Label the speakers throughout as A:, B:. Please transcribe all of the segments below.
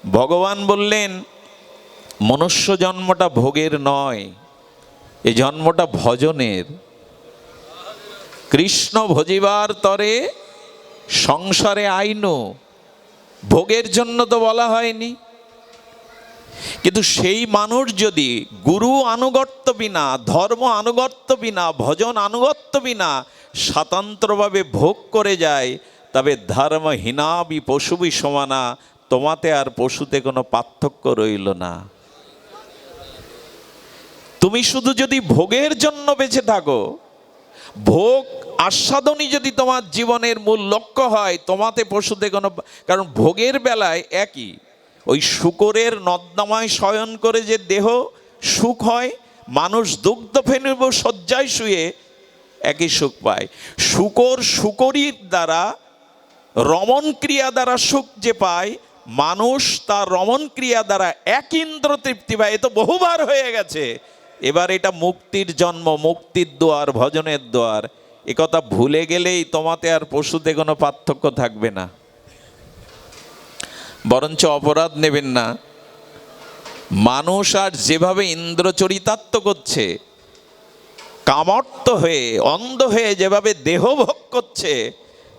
A: ভগবান বললেন, মনুষ্য জন্মটা ভোগের নয়, এ জন্মটা ভজনের। কৃষ্ণ ভজিবার তরে সংসারে আইনো, ভোগের জন্য তো বলা হয়নি। কিন্তু সেই মানুষ যদি গুরু আনুগত্য বিনা, ধর্ম আনুগত্য বিনা, ভজন আনুগত্য বিনা স্বতন্ত্রভাবে ভোগ করে যায়, তবে ধর্মহীনাবি পশুবি সমানা, তোমাতে আর পশুতে কোনো পার্থক্য রইল না। তুমি শুধু যদি ভোগের জন্য বেঁচে থাকো, ভোগ আস্বাদনই যদি তোমার জীবনের মূল লক্ষ্য হয়, তোমাতে পশুতে কোনো, কারণ ভোগের বেলায় একই, ওই শূকরের নর্দমায় শয়ন করে যে দেহ সুখ হয়, মানুষ দুগ্ধ ফেনুব শয্যায় শুয়ে একই সুখ পায়। শূকর শূকরীর দ্বারা রমণ ক্রিয়া দ্বারা সুখ যে পায়, মানুষ তার রমণ ক্রিয়া দ্বারা এক ইন্দ্র তৃপ্তি পায়। এ তো বহুবার হয়ে গেছে। এবার এটা মুক্তির জন্ম, মুক্তির দ্বার, ভজনের দ্বার। একথা ভুলে গেলেই তোমাতে আর পশুতে কোনো পার্থক্য থাকবে না। বরঞ্চ অপরাধ নেবেন না। মানুষ আর যেভাবে ইন্দ্রচরিতার্থ করছে, কামর্ত হয়ে অন্ধ হয়ে যেভাবে দেহ ভোগ করছে,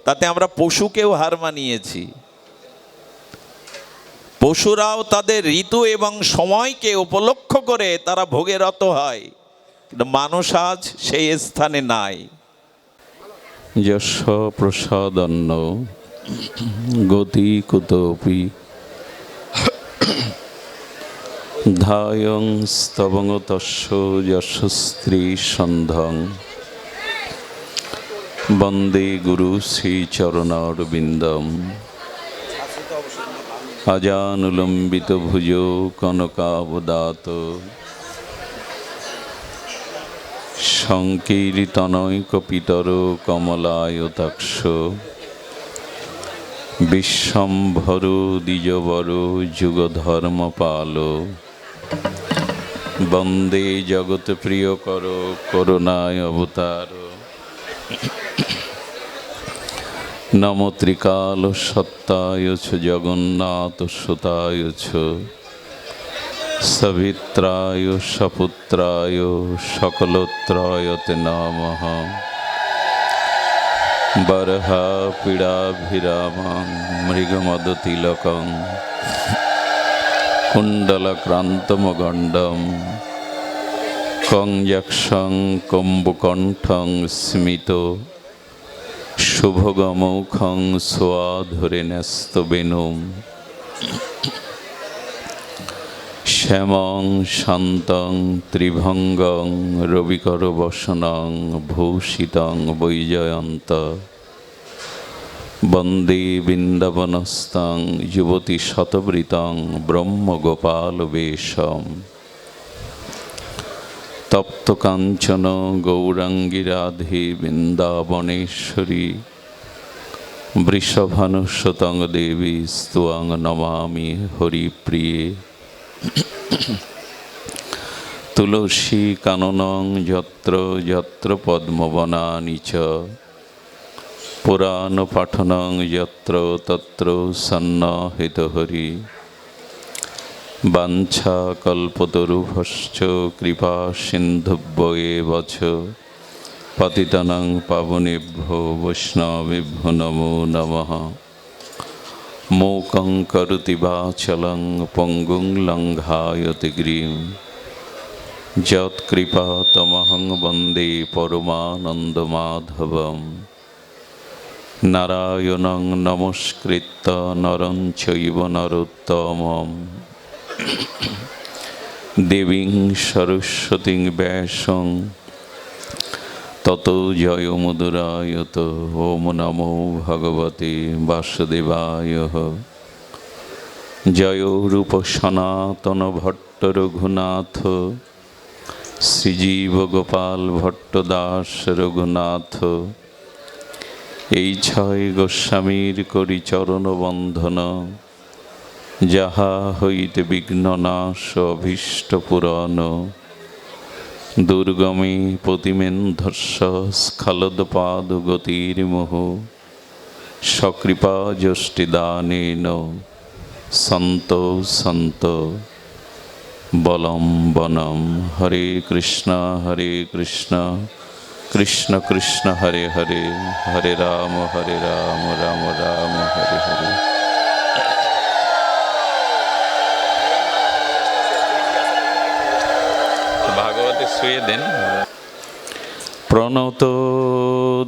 A: তাতে আমরা পশুকেও হার মানিয়েছি। পশুরাও তাদের ঋতু এবং সময়কে উপলক্ষ করে তারা ভোগে রত হয়, কিন্তু মানুষ আজ সেই স্থানে নাই।
B: যশ প্রসাদন্ন গতি কুতপি ধায়ং স্তবং তস্য যশস্ত্রী সন্ধং বন্দে গুরু শ্রীচরণারবিন্দম আজানুলম্বিত ভুজ কনকাবদাত সংকীর্তনৈকপিতর কমলায়তাক্ষ বিশ্বম্ভর দ্বিজবর যুগধর্মপাল বন্দে জগৎ প্রিয়কর করুণায় অবতার নমো ত্রিকাল সত্তায় চ জগন্নাথ সুতায় চ সবিত্রায় সপুত্রায় সকলোত্রায়তে নমঃ বরহা পীড়াভিরামং মৃগমদতিলকং কুণ্ডলক্রান্তমগণ্ডম কংযক্ষং কম্বুকণ্ঠং স্মিত শুভগমৌখং স্বাধরে ন্যস্তবেনুম শ্যামং শান্তং ত্রিভঙ্গং রবিকর বসনং ভূষিতং বৈজয়ন্ত বন্দে বৃন্দাবনস্তং যুবতী শতবৃতং ব্রহ্মগোপাল বেশম তপ্ত কাঞ্চন গৌরাঙ্গী রাধে বৃন্দাবনেশ্বরী বৃষভানুসুতং দেবী স্ত্বং নমামি হরিপ্রিয়ে তুলসী কাননং যত্র যত্র পদ্মবনানি চ পুরাণ পাঠনং যত্র তত্র সন্নিহিতহরি বাঞ্ছা কল্পতরুভশ্চ কৃপা সিন্ধুভ্য এব চ পতিতানাং পাবনেভ্যো বৈষ্ণবেভ্যো নমো নমঃ মূকং করোতি বাচালং পঙ্গুং লঙ্ঘায়তে গিরিম যৎকৃপাতমহং বন্দে পরমানন্দমাধবম নারায়ণং নমস্কৃত্য নরং চৈব নরোত্তমম দেবীং সরস্বতীং ব্যাসং ততো জয়মুদরায়ত। ওম নমো ভগবতে বাসুদেবায়। জয় রূপ সনাতন ভট্ট রঘুনাথ শ্রীজীব গোপাল ভট্ট দাস রঘুনাথ। এই ছয় গোস্বামীর করি চরণ বন্ধন, যাহা হইতে বিঘ্ন নাশ অভীষ্ট পূরণ। দুর্গমে প্রতিমেন্ধস্য স্খলদপাদ গতির্মোহ, সকৃপা যষ্টিদানেন সন্ত সন্ত বলম বনম। হরে কৃষ্ণ কৃষ্ণ কৃষ্ণ হরে হরে, হরে রাম রাম রাম হরে হরে। ভাগবতে শুয়ে দেন। প্রণত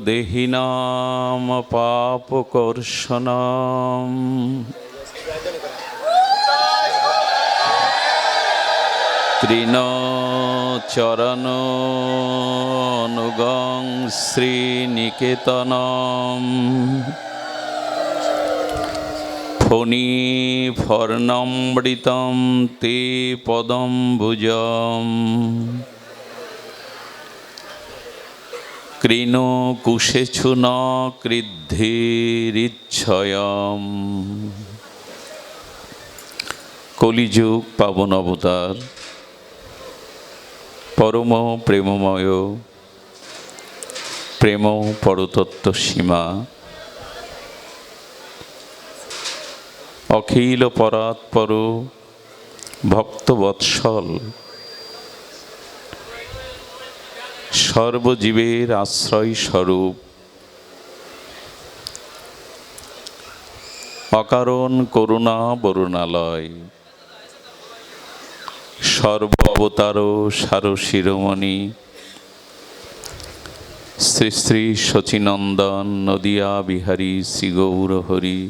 B: দেহিনাম পাপকর্ষণম তৃণচরণ অনুগং শ্রীনিকেতনম ফণি ফর্ণমৃতম তে পদম্বুজম কৃণো কুশেছু ন কৃদ্ধিরিচ্ছয়ম। কলিযুগ পাবন অবতার, পরম প্রেমময়, প্রেম পরতত্ত্ব সীমা, অখিল পরাৎপর ভক্তবৎসল, সর্বজীবের আশ্রয় স্বরূপ, অকারণ করুণা বরুণালয়, সর্ব অবতার সার শিরোমণি শ্রী শ্রী শচীনন্দন নদিয়া বিহারী শ্রী গৌর হরি,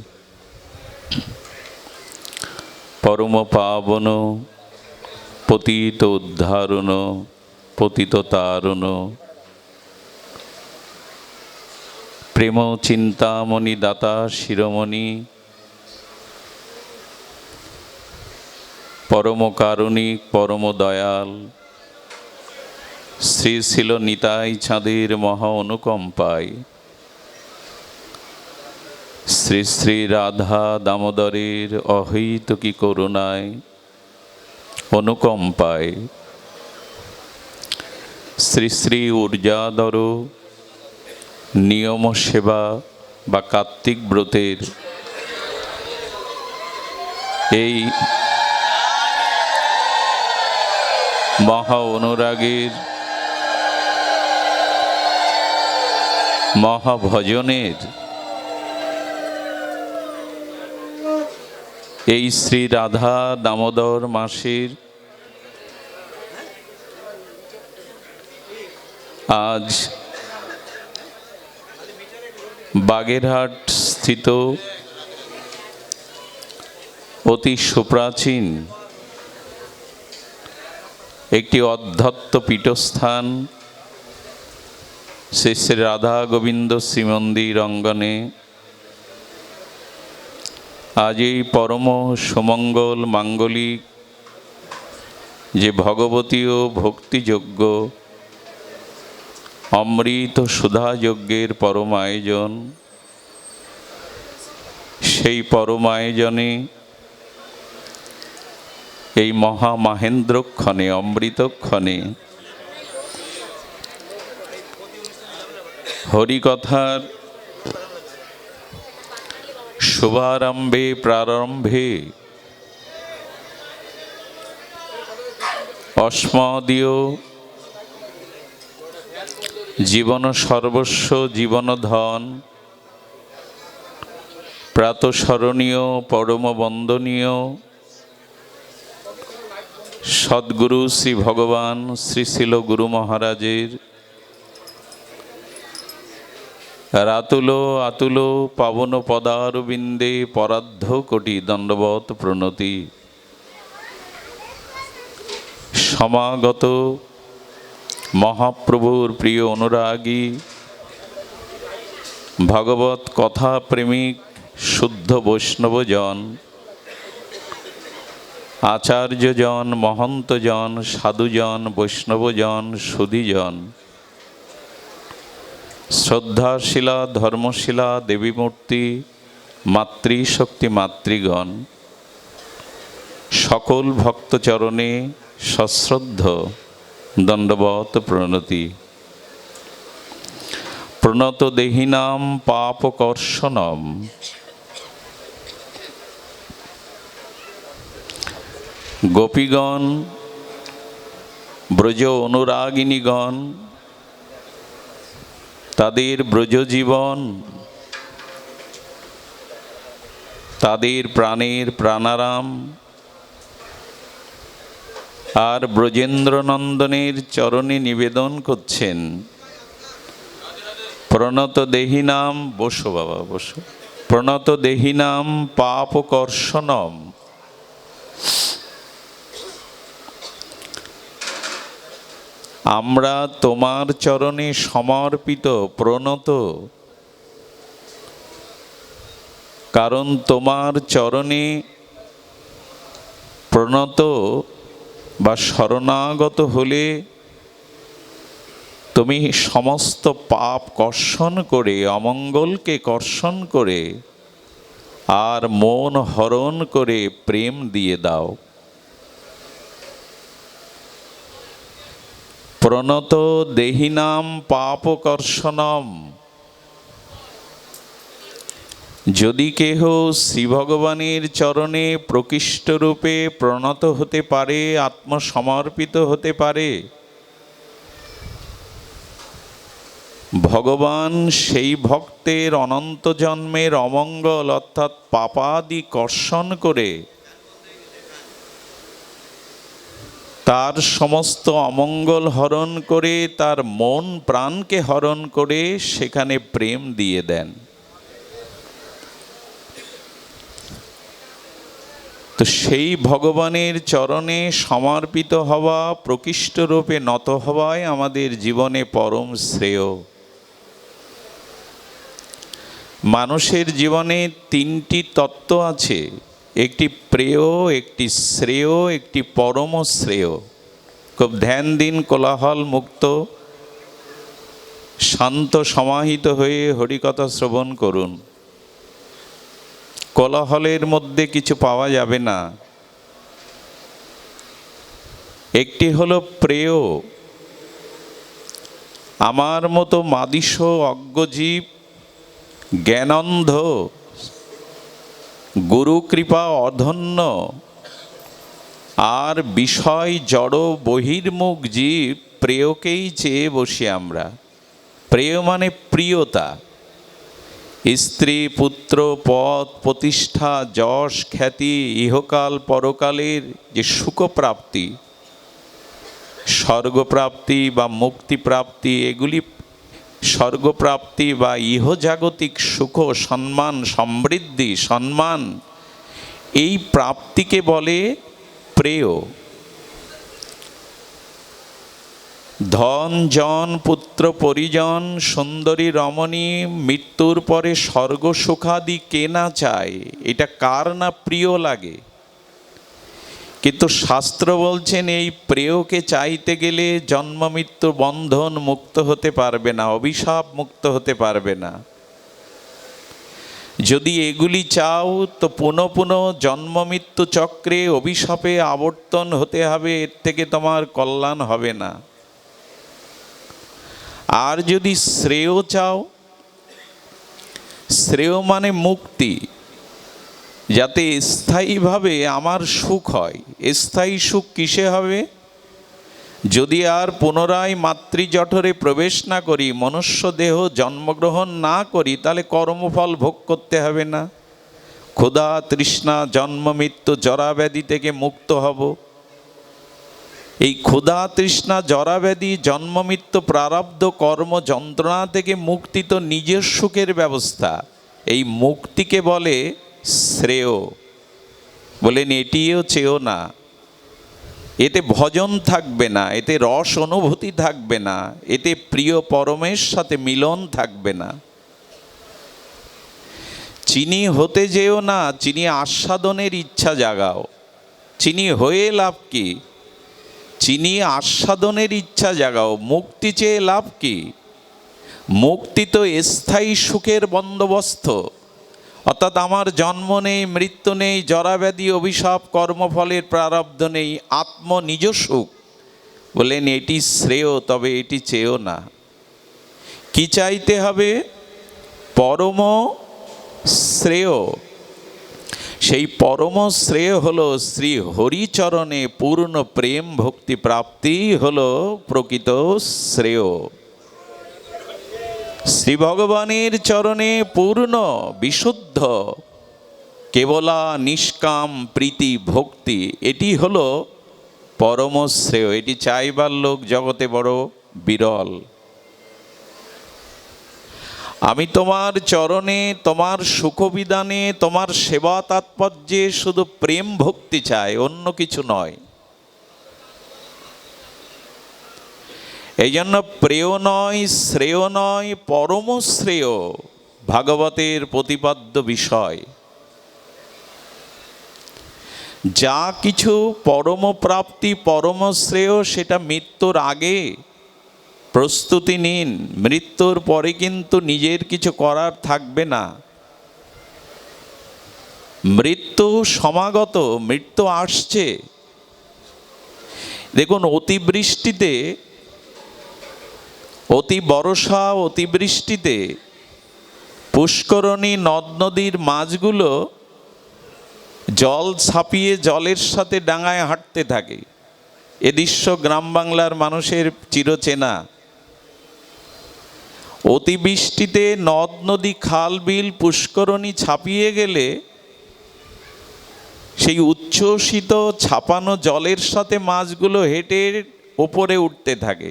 B: পরম পাবন পতিত উদ্ধারণ পতিত তারণ, প্রেম চিন্তামণি দাতা শিরোমণি, পরম কারুণিক পরম দয়াল শ্রী শিল নিতাই চাঁদের মহা অনুকম্পায়, শ্রী শ্রী রাধা দামোদরের অহৈতুকী করুণায় অনুকম্পায়, শ্রী শ্রী ঊর্জাধর নিয়ম সেবা বা কার্তিক ব্রতের এই মহা অনুরাগের মহাভজনের এই শ্রী রাধা দামোদর মাসের আজ বাগেরহাট স্থিত অতি সুপ্রাচীন একটি অধ্যত্ত পীঠস্থান শ্রী শ্রী রাধা গোবিন্দ শ্রীমন্দির অঙ্গনে আজ এই পরম সুমঙ্গল মাঙ্গলিক যে ভগবতীয় ভক্তিযজ্ঞ অমৃত সুধা যজ্ঞের পরম আয়োজন, সেই পরম আয়োজনে এই মহা মাহেন্দ্রক্ষণে অমৃতক্ষণে হরিকথার শুভারম্ভে প্রারম্ভে অস্মদীয় জীবন সর্বস্ব জীবন ধন প্রাতঃস্মরণীয় পরম বন্দনীয় সদ্গুরু শ্রী ভগবান শ্রী শিল গুরু মহারাজের রাতুল আতুল পাবন পদারবিন্দে পরার্ধ কোটি দণ্ডবত প্রণতি। সমাগত মহাপ্রভুর প্রিয় অনুরাগী ভগবত কথা প্রেমিক শুদ্ধ বৈষ্ণবজন, আচার্যজন, মহন্তজন, সাধুজন, বৈষ্ণবজন, সুধীজন, শ্রদ্ধাশীলা ধর্মশীলা দেবীমূর্তি, মাতৃশক্তি মাতৃগণ, সকল ভক্তচরণে সশ্রদ্ধ দণ্ডবত প্রণতি। প্রণত দেহিনাম পাপকর্ষণম। গোপীগণ, ব্রজ অনুরাগিনীগণ, তাদের ব্রজ জীবন, তাদের প্রাণের প্রাণারাম আর ব্রজেন্দ্রনন্দনের চরণে নিবেদন করছেন। প্রণত দেহিনাম, বসো বাবা বসো, প্রণত দেহিনাম পাপকর্ষণম। আমরা তোমার চরণে সমর্পিত, প্রণত, কারণ তোমার চরণে প্রণত বা শরণাগত হলে তুমি সমস্ত পাপ কর্ষণ করে, অমঙ্গলকে কর্ষণ করে আর মন হরণ করে প্রেম দিয়ে দাও। প্রণত দেহিনাম পাপকর্ষণম। যদি কেহ শ্রী ভগবানের চরণে প্রকৃষ্ট রূপে প্রণত হতে পারে, আত্মসমর্পিত হতে পারে, ভগবান সেই ভক্তের অনন্ত জন্মের অমঙ্গল অর্থাৎ পাপাদি কর্ষণ করে তার সমস্ত অমঙ্গল হরণ করে, তার মন প্রাণকে হরণ করে সেখানে প্রেম দিয়ে দেন। তো সেই ভগবানের চরণে সমর্পিত হওয়া, প্রকৃষ্ট রূপে নত হওয়াই আমাদের জীবনে পরম শ্রেয়। মানুষের জীবনে তিনটি তত্ত্ব আছে, একটি প্রেয়, একটি শ্রেয়, একটি পরম শ্রেয়। খুব ধ্যান দিন, কোলাহল মুক্ত শান্ত সমাহিত হয়ে হরিকথা শ্রবণ করুন। কোলাহলের মধ্যে কিছু পাওয়া যাবে না। একটি হলো প্রেয়। আমার মতো মাদিস অজ্ঞজীব, জ্ঞানন্ধ, গুরু কৃপা অধন্য আর বিষয় জড় বহির্মুখ জীব প্রেয়কেই চেয়ে বসি আমরা। প্রেয় মানে প্রিয়তা। স্ত্রী, পুত্র, পদ, প্রতিষ্ঠা, যশ, খ্যাতি, ইহকাল পরকালের যে সুখপ্রাপ্তি, স্বর্গপ্রাপ্তি বা মুক্তিপ্রাপ্তি, এগুলি স্বর্গপ্রাপ্তি বা ইহজাগতিক সুখ, সম্মান, সমৃদ্ধি, সম্মান, এই প্রাপ্তিকে বলে প্রেয়। ধন, জন, পুত্র, পরিজন, সুন্দরী রমণী, মৃত্যুর পরে স্বর্গ সুখাদি কে না চায়? এটা কার না প্রিয় লাগে? কিন্তু শাস্ত্র বলছেন এই প্রেয়কে চাইতে গেলে জন্ম মৃত্যু বন্ধন মুক্ত হতে পারবে না, অভিশাপ মুক্ত হতে পারবে না। যদি এগুলি চাও তো পুনঃ পুনঃ জন্ম মৃত্যু চক্রে অভিশাপে আবর্তন হতে হবে, এর থেকে তোমার কল্যাণ হবে না। আর যদি শ্রেয় চাও, শ্রেয় মানে মুক্তি, যাতে স্থায়ীভাবে আমার সুখ হয়। স্থায়ী সুখ কিসে হবে? যদি আর পুনরায় মাতৃজঠরে প্রবেশ না করি, মনুষ্য দেহ জন্মগ্রহণ না করি, তাহলে কর্মফল ভোগ করতে হবে না। ক্ষুধা, তৃষ্ণা, জন্ম মৃত্যু, জরাব্যাধি থেকে মুক্ত হব। এই ক্ষুধা, তৃষ্ণা, জরাব্যাধি, জন্ম মৃত্যু, প্রারব্ধ, কর্ম, যন্ত্রণা থেকে মুক্তি তো নিজের সুখের ব্যবস্থা। এই মুক্তিকে বলে শ্রেয়। বলেন এটিও চেয়েও না। এতে ভজন থাকবে না, এতে রস অনুভূতি থাকবে না, এতে প্রিয় পরমের সাথে মিলন থাকবে না। চিনি হতে যেও না, চিনি আস্বাদনের ইচ্ছা জাগাও। চিনি হয়ে লাভ কি? চিনি আস্বাদনের ইচ্ছা জাগাও। মুক্তি চেয়ে লাভ কি? মুক্তি তো স্থায়ী সুখের বন্দোবস্ত। অর্থাৎ আমার জন্ম নেই, মৃত্যু নেই, জরাব্যাধি, অভিশাপ, কর্মফলের প্রারব্ধ নেই, আত্ম নিজ সুখ। বলেন এটি শ্রেয়, তবে এটি চেয়েও না। কি চাইতে হবে? পরম শ্রেয়। সেই পরম শ্রেয় হলো শ্রী হরিচরণে পূর্ণ প্রেম ভক্তি প্রাপ্তি হলো প্রকৃত শ্রেয়। শ্রী ভগবানের চরণে পূর্ণ বিশুদ্ধ কেবলা নিষ্কাম প্রীতি ভক্তি, এটি হলো পরম শ্রেয়। এটি চাইবার লোক জগতে বড় বিরল। আমি তোমার চরণে, তোমার সুখবিধানে, তোমার সেবা তাৎপর্যে শুধু প্রেম ভক্তি চাই, অন্য কিছু নয়। এই জন্য প্রেয় নয়, শ্রেয় নয়, পরম শ্রেয় ভাগবতের প্রতিপাদ্য বিষয়। যা কিছু পরম প্রাপ্তি পরম শ্রেয় সেটা মৃত্যুর আগে প্রস্তুতি নিন, মৃত্যুর পরে কিন্তু নিজের কিছু করার থাকবে না। মৃত্যু সমাগত, মৃত্যু আসছে। দেখুন, অতিবৃষ্টিতে, অতি বর্ষা অতিবৃষ্টিতে পুষ্করণী নদ নদীর মাছগুলো জল ছাপিয়ে জলের সাথে ডাঙায় হাঁটতে থাকে। এ দৃশ্য গ্রাম বাংলার মানুষের চিরচেনা। অতিবৃষ্টিতে নদ নদী খাল বিল পুষ্করণী ছাপিয়ে গেলে সেই উচ্ছ্বসিত ছাপানো জলের সাথে মাছগুলো হেঁটে ওপরে উঠতে থাকে,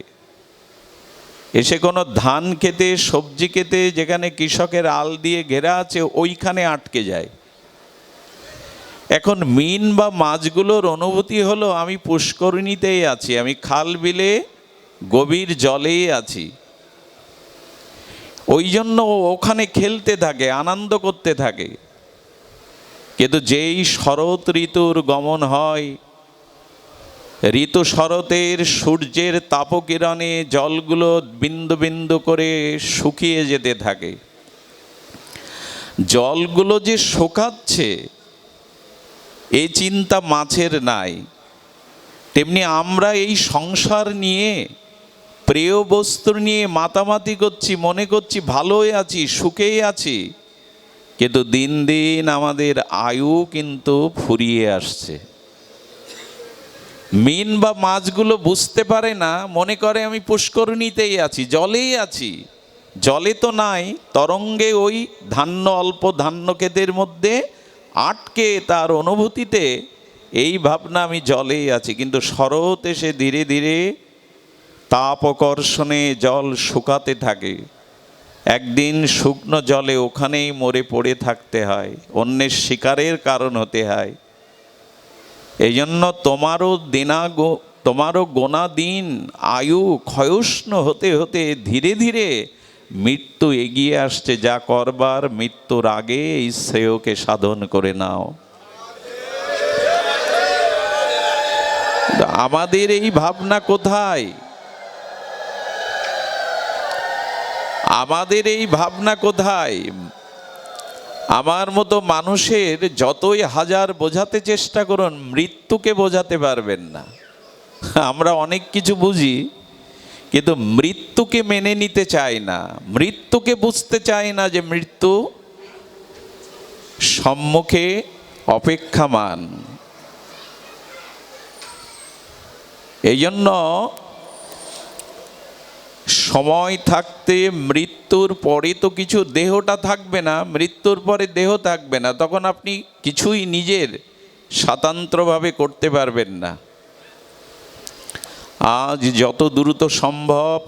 B: এসে কোনো ধান খেতে, সবজি খেতে, যেখানে কৃষকের আল দিয়ে ঘেরা আছে ওইখানে আটকে যায়। এখন মিন বা মাছগুলোর অনুভূতি হলো আমি পুষ্করিণীতেই আছি, আমি খাল বিলে গভীর জলেই আছি। ওই জন্য ওখানে খেলতে থাকে, আনন্দ করতে থাকে। কিন্তু যেই শরৎ ঋতুর গমন হয়, ঋতু শরতের সূর্যের তাপকিরণে জলগুলো বিন্দু বিন্দু করে শুকিয়ে যেতে থাকে। জলগুলো যে শুকাচ্ছে এই চিন্তা মাছের নাই। তেমনি আমরা এই সংসার নিয়ে, প্রিয় বস্তু নিয়ে মাতামাতি করছি, মনে করছি ভালোই আছি, সুখেই আছি, কিন্তু দিন দিন আমাদের আয়ু কিন্তু ফুরিয়ে আসছে। মিন বা মাছগুলো বুঝতে পারে না, মনে করে আমি পুষ্করিণীতেই আছি, জলেই আছি। জলে তো নাই, তরঙ্গে ওই ধান্য, অল্প ধান্য ক্ষেতের মধ্যে আটকে তার অনুভূতিতে এই ভাবনা আমি জলেই আছি। কিন্তু শরৎ এসে ধীরে ধীরে তাপকর্ষণে জল শুকাতে থাকে। একদিন শুকনো জলে ওখানেই মরে পড়ে থাকতে হয়, অন্যের শিকারের কারণ হতে হয়। এই জন্য তোমারও গোনা দিন, আয়ু ক্ষয়ষ্ণু হতে হতে ধীরে ধীরে মৃত্যু এগিয়ে আসছে। যা করবার মৃত্যুর আগে এই শ্রেয়কে সাধন করে নাও। আমাদের এই ভাবনা কোথায়? আমাদের এই ভাবনা কোথায়? আমার মতো মানুষের যতই হাজার বোঝাতে চেষ্টা করুন, মৃত্যুকে বোঝাতে পারবেন না। আমরা অনেক কিছু বুঝি, কিন্তু মৃত্যুকে মেনে নিতে চাই না, মৃত্যুকে বুঝতে চাই না যে মৃত্যু সম্মুখে অপেক্ষামান। এই জন্য সময় থাকতে, মৃত্যুর পরে তো কিছু দেহটা থাকবে না, মৃত্যুর পরে দেহ থাকবে না, তখন আপনি কিছুই নিজের স্বতন্ত্রভাবে করতে পারবেন না। আজ যত দ্রুত সম্ভব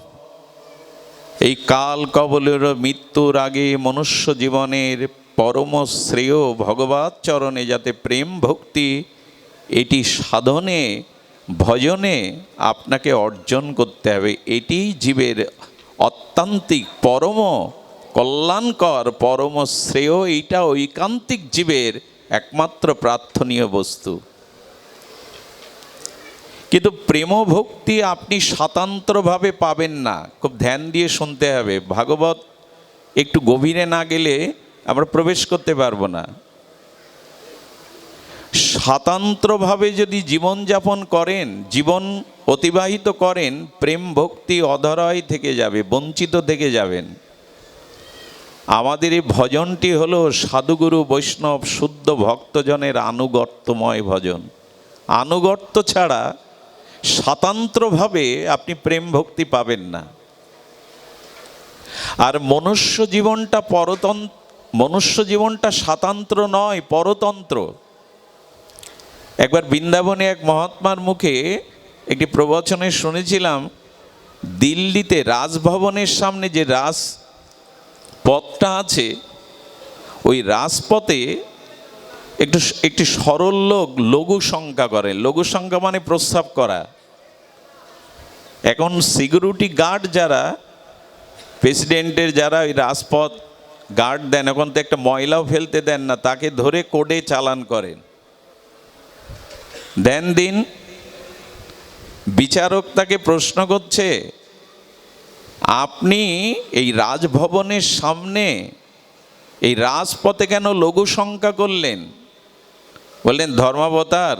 B: এই কাল কবলের মৃত্যুর আগে মনুষ্য জীবনের পরম শ্রেয় ভগবৎ চরণে যাতে প্রেম ভক্তি এটি সাধনে ভজনে আপনাকে অর্জন করতে হবে। এটি জীবের অত্যান্তিক পরম কল্যাণকর পরম শ্রেয়, এইটা ঐকান্তিক জীবের একমাত্র প্রার্থনীয় বস্তু। কিন্তু প্রেম ভক্তি আপনি স্বতন্ত্রভাবে পাবেন না, খুব ধ্যান দিয়ে শুনতে হবে। ভাগবত একটু গভীরে না গেলে আমরা প্রবেশ করতে পারবো না। স্বতন্ত্রভাবে যদি জীবনযাপন করেন, জীবন অতিবাহিত করেন, প্রেম ভক্তি অধরাই থেকে যাবে, বঞ্চিত থেকে যাবেন। আমাদের এই ভজনটি হলো সাধুগুরু বৈষ্ণব শুদ্ধ ভক্তজনের আনুগত্যময় ভজন। আনুগত্য ছাড়া স্বতন্ত্রভাবে আপনি প্রেম ভক্তি পাবেন না। আর মনুষ্য জীবনটা স্বাতন্ত্র নয়, পরতন্ত্র। একবার বৃন্দাবনে এক মহাত্মার মুখে একটি প্রবচনে শুনেছিলাম, দিল্লিতে রাজভবনের সামনে যে রাজপথটা আছে, ওই রাজপথে একটি সরল লোক লঘু সংখ্যা করে। লঘু সংখ্যা মানে প্রস্রাব করা। এখন সিকিউরিটি গার্ড যারা, প্রেসিডেন্টের যারা ওই রাজপথ গার্ড দেন, এখন তো একটা ময়লাও ফেলতে দেন না, তাকে ধরে কোর্টে চালান করেন। দিন বিচারক তাকে প্রশ্ন করছে, আপনি এই রাজভবনের সামনে এই রাজপথে কেন লঘু সংখ্যা করলেন? বললেন, ধর্মাবতার,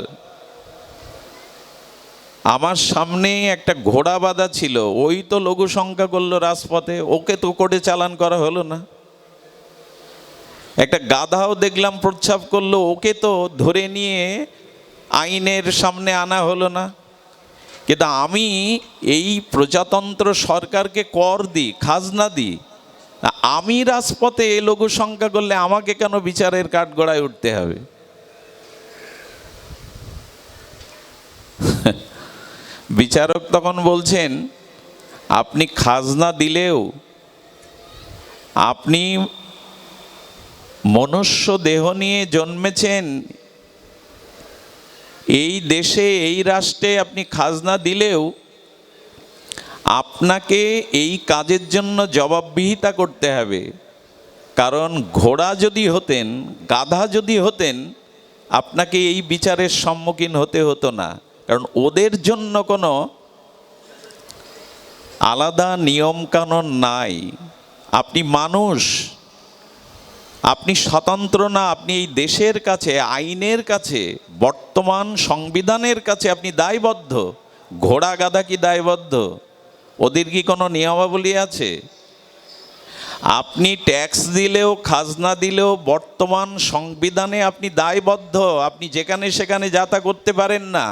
B: আমার সামনে একটা ঘোড়া বাঁধা ছিল, ওই তো লঘু সংখ্যা করলো রাজপথে, ওকে তো কোর্টে চালান করা হলো না। একটা গাধাও দেখলাম প্রস্রাব করলো, ওকে তো ধরে নিয়ে আইনের সামনে আনা হলো না। কিন্তু আমি এই প্রজাতন্ত্র সরকারকে কর দিই, খাজনা দিই, আমি রাজপথে লঘু সংখ্যা করলে আমাকে কেন বিচারের কাঠগড়ায় উঠতে হবে? বিচারক তখন বলছেন, আপনি খাজনা দিলেও আপনি মনুষ্য দেহ নিয়ে জন্মেছেন, এই দেশে এই রাষ্ট্রে আপনি খাজনা দিলেও আপনাকে এই কাজের জন্য জবাবদিহিতা করতে হবে। কারণ ঘোড়া যদি হতেন, গাধা যদি হতেন, আপনাকে এই বিচারের সম্মুখীন হতে হতো না। কারণ ওদের জন্য কোনো আলাদা নিয়ম কানুন নাই। আপনি মানুষ, আপনি স্বতন্ত্র না। আপনি এই দেশের কাছে, আইনের কাছে, বর্তমান সংবিধানের কাছে আপনি দায়বদ্ধ। ঘোড়া গাধা কি দায়বদ্ধ? ওদের কি কোনো নিয়মাবলী আছে? আপনি ট্যাক্স দিলেও, খাজনা দিলেও বর্তমান সংবিধানে আপনি দায়বদ্ধ। আপনি যেখানে সেখানে যাতা করতে পারেন না।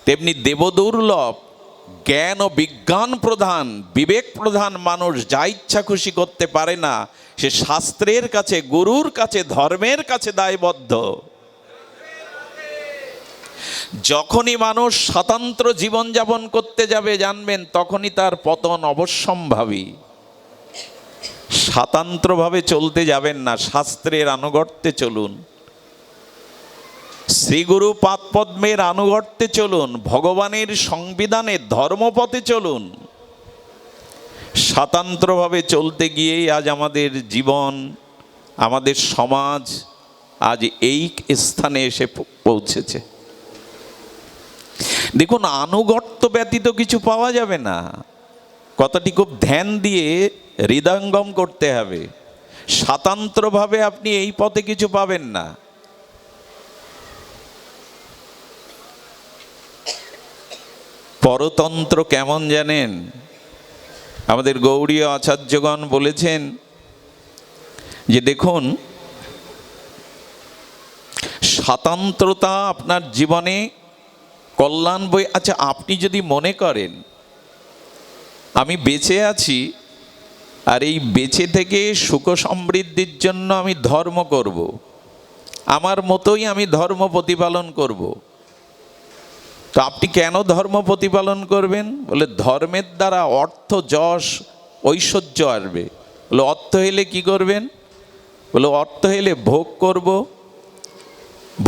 B: তেমনি দেবদুর্লভ, জ্ঞান ও বিজ্ঞান প্রধান, বিবেক প্রধান মানুষ যা ইচ্ছা খুশি করতে পারে না। সে শাস্ত্রের কাছে, গুরুর কাছে, ধর্মের কাছে দায়বদ্ধ। যখনই মানুষ স্বতন্ত্র জীবনযাপন করতে যাবে, জানবেন তখনই তার পতন অবশ্যম্ভাবী। স্বতন্ত্রভাবে চলতে যাবেন না, শাস্ত্রের আনুগত্যে চলুন, শ্রীগুরু পাদপদ্মের আনুগত্যে চলুন, ভগবানের সংবিধানে ধর্মপথে চলুন। স্বতন্ত্রভাবে চলতে গিয়েই আজ আমাদের জীবন, আমাদের সমাজ আজ এই স্থানে এসে পৌঁছেছে। দেখুন, আনুগত্য ব্যতীত কিছু পাওয়া যাবে না। কথাটি খুব ধ্যান দিয়ে হৃদয়ঙ্গম করতে হবে। স্বতন্ত্রভাবে আপনি এই পথে কিছু পাবেন না। পরতন্ত্র কেমন জানেন? আমাদের গৌড়ীয় আচার্যগণ বলেছেন যে দেখুন, স্বতন্ত্রতা আপনার জীবনে কল্যাণ বই। আচ্ছা, আপনি যদি মনে করেন আমি বেঁচে আছি, আর এই বেঁচে থেকে সুখ সমৃদ্ধির জন্য আমি ধর্ম করব, আমার মতোই আমি ধর্ম প্রতিপালন করব, তো আপনি কেন ধর্ম প্রতিপালন করবেন? বলে, ধর্মের দ্বারা অর্থ, যশ, ঐশ্বর্য আসবে। বলে, অর্থ হলে কি করবেন? বলে, অর্থ হলে ভোগ করব।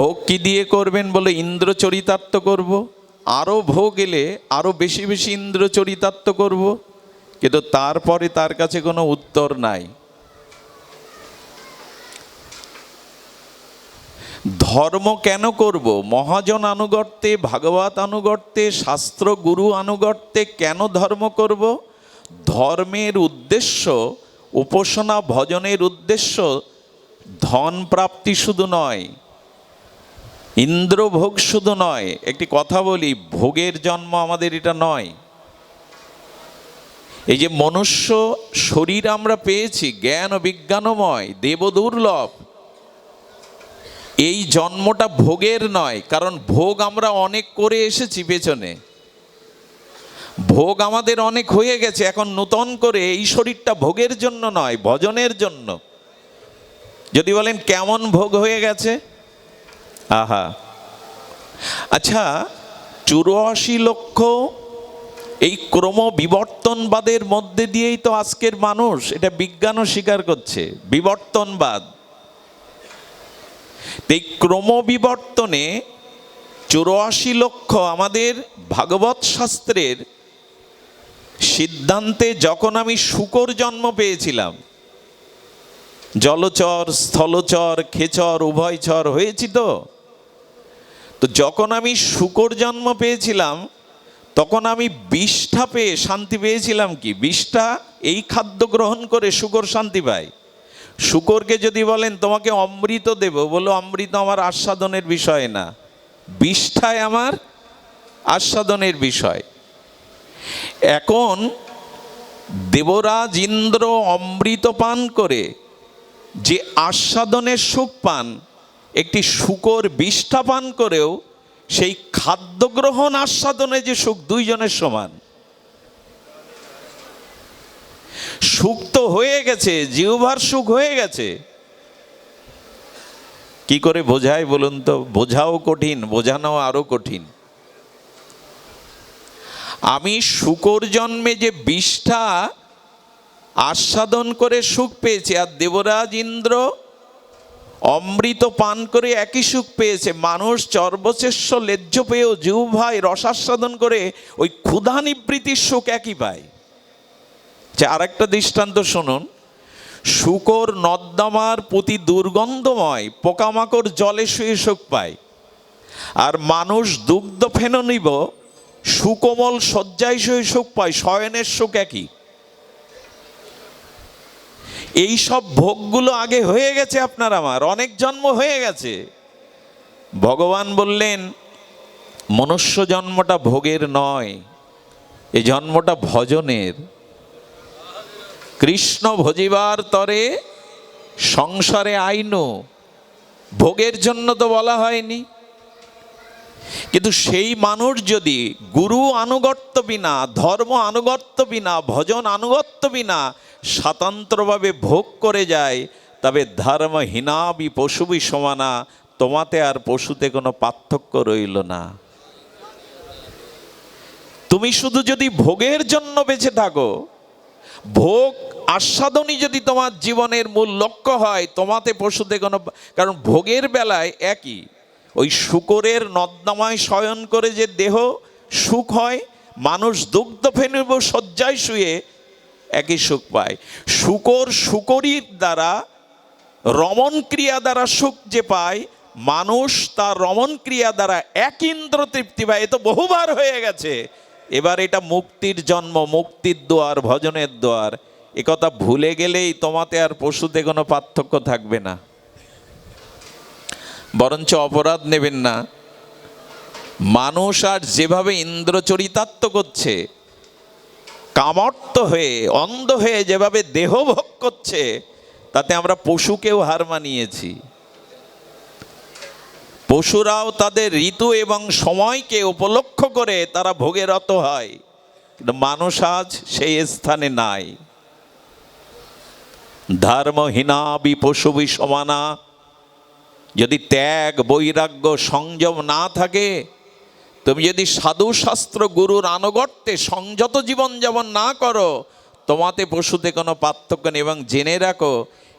B: ভোগ কি দিয়ে করবেন? বলে, ইন্দ্র চরিতার্থ করব। আরও ভোগ এলে আরও বেশি বেশি ইন্দ্র চরিতার্থ করব। কিন্তু তারপরে তার কাছে কোনো উত্তর নাই। ধর্ম কেন করব? মহাজন আনুগত্যে, ভাগবত আনুগত্যে, শাস্ত্র গুরু আনুগত্যে কেন ধর্ম করব? ধর্মের উদ্দেশ্য, উপাসনা ভজনের উদ্দেশ্য ধন প্রাপ্তি শুধু নয়, ইন্দ্রভোগ শুধু নয়। একটি কথা বলি, ভোগের জন্ম আমাদের এটা নয়।
A: এই যে মনুষ্য শরীর আমরা পেয়েছি, জ্ঞান ও বিজ্ঞানময়, দেবদুর্লভ, এই জন্মটা ভোগের নয়। কারণ ভোগ আমরা অনেক করে এসেছি, পেছনে ভোগ আমাদের অনেক হয়ে গেছে। এখন নূতন করে এই শরীরটা ভোগের জন্য নয়, ভজনের জন্য। যদি বলেন কেমন ভোগ হয়ে গেছে, আহা, আচ্ছা, 84 লক্ষ এই ক্রম বিবর্তনবাদের মধ্যে দিয়েই তো আজকের মানুষ, এটা বিজ্ঞানও স্বীকার করছে, বিবর্তনবাদ। এই ক্রম বিবর্তনে 84 লক্ষ আমাদের ভাগবত শাস্ত্রের সিদ্ধান্তে, যখন আমি শূকর জন্ম পেয়েছিলাম, জলচর, স্থলচর, খেচর, উভয়চর হয়েছি তো যখন আমি শূকর জন্ম পেয়েছিলাম, তখন আমি বিষ্ঠা পেয়ে শান্তি পেয়েছিলাম। কি বিষ্ঠা? এই খাদ্য গ্রহণ করে শূকর শান্তি পায়। শূকরকে যদি বলেন তোমাকে অমৃত দেব, বলো অমৃত আমার আস্বাদনের বিষয় না, বিষ্ঠাই আমার আস্বাদনের বিষয়। এখন দেবরাজ ইন্দ্র অমৃত পান করে যে আস্বাদনের সুখ পান, একটি শূকর বিষ্ঠা পান করেও সেই খাদ্য গ্রহণ আস্বাদনে যে সুখ, দুইজনের সমান। সুখ তো হয়ে গেছে, জিহ্বার সুখ হয়ে গেছে। কি করে বোঝায় বলুন তো? বোঝাও কঠিন, বোঝানো আরো কঠিন। আমি শূকর জন্মে যে বিষ্ঠা আস্বাদন করে সুখ পেয়েছি, আর দেবরাজ ইন্দ্র অমৃত পান করে একই সুখ পেয়েছে। মানুষ সর্বশ্রেষ্ঠ লেজ্জ পেয়েও জিহ্বায় রসাস্বাদন করে ওই ক্ষুধা নিবৃত্তির সুখ একই পায়। আর একটা দৃষ্টান্ত শুনুন। শূকর নর্দমার প্রতি দুর্গন্ধময় পোকামাকড় জলে শুয়ে সুখ পায়, আর মানুষ দুগ্ধ ফেনো নিব সুকোমল শয্যায় শুয়ে সুখ পায়। শয়নের সুখ একই। এই সব ভোগগুলো আগে হয়ে গেছে আপনার আমার, অনেক জন্ম হয়ে গেছে। ভগবান বললেন মনুষ্য জন্মটা ভোগের নয়, এই জন্মটা ভজনের। কৃষ্ণ ভজিবার তরে সংসারে আইনো, ভোগের জন্য তো বলা হয়নি। কিন্তু সেই মানুষ যদি গুরু আনুগত্য বিনা, ধর্ম আনুগত্য বিনা, ভজন আনুগত্য বিনা স্বতন্ত্রভাবে ভোগ করে যায়, তবে ধর্মহীনাবি পশুবি সমানা, তোমাতে আর পশুতে কোনো পার্থক্য রইল না। তুমি শুধু যদি ভোগের জন্য বেঁচে থাকো, ভোগ আস্বাদনই যদি তোমার জীবনের মূল লক্ষ্য হয়, তোমাতে পশুতে কোনো, কারণ ভোগের বেলায় একই। ওই শূকরের নর্দমায় শয়ন করে যে দেহ সুখ হয়, মানুষ দুগ্ধ ফেনিব শয্যায় শুয়ে একই সুখ পায়। শূকর শূকরীর দ্বারা রমণ ক্রিয়া দ্বারা সুখ যে পায়, মানুষ তার রমণ ক্রিয়া দ্বারা এক ইন্দ্র তৃপ্তি পায়। এ তো বহুবার হয়ে গেছে। এবার এটা মুক্তির জন্ম, মুক্তির দ্বার, ভজনের দ্বার। একথা ভুলে গেলেই তোমাতে আর পশুতে কোনো পার্থক্য থাকবে না। বরঞ্চ অপরাধ নেবেন না। মানুষ আর যেভাবে ইন্দ্রচরিতার্থ করছে, কামর্ত হয়ে, অন্ধ হয়ে যেভাবে দেহ ভোগ করছে, তাতে আমরা পশুকেও হার মানিয়েছি। পশুরাও তাদের ঋতু এবং সময়কে উপলক্ষ করে তারা ভোগে রত হয়, কিন্তু মানুষ আজ সেই স্থানে নাই। ধর্মহীনাবি পশুবি সমানা। যদি ত্যাগ, বৈরাগ্য, সংযম না থাকে, তুমি যদি সাধু শাস্ত্র গুরুর আনুগত্যে সংযত জীবন যেমন না করো, তোমাতে পশুতে কোনো পার্থক্য নেই। এবং জেনে রাখো,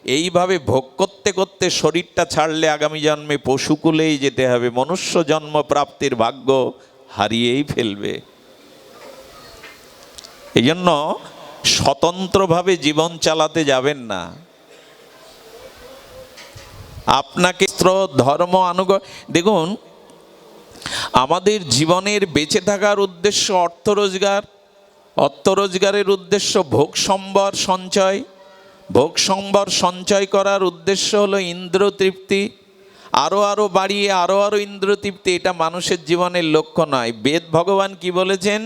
A: এইভাবে ভোগ করতে করতে শরীরটা ছাড়লে আগামী জন্মে পশুকুলেই যেতে হবে। মনুষ্য জন্ম প্রাপ্তির ভাগ্য হারিয়েই ফেলবে। এই জন্য স্বতন্ত্রভাবে জীবন চালাতে যাবেন না। আপনাকে ধর্ম দেখুন, আমাদের জীবনের বেঁচে থাকার উদ্দেশ্য অর্থ রোজগার, অর্থ রোজগারের উদ্দেশ্য ভোগ সম্বর সঞ্চয়, ভোগ সম্বর সঞ্চয় করার উদ্দেশ্য হলো ইন্দ্র তৃপ্তি, আরো বাড়িয়ে আরো ইন্দ্র তৃপ্তি। এটা মানুষের জীবনের লক্ষ্য নয়। বেদ ভগবান কি বলেছেন?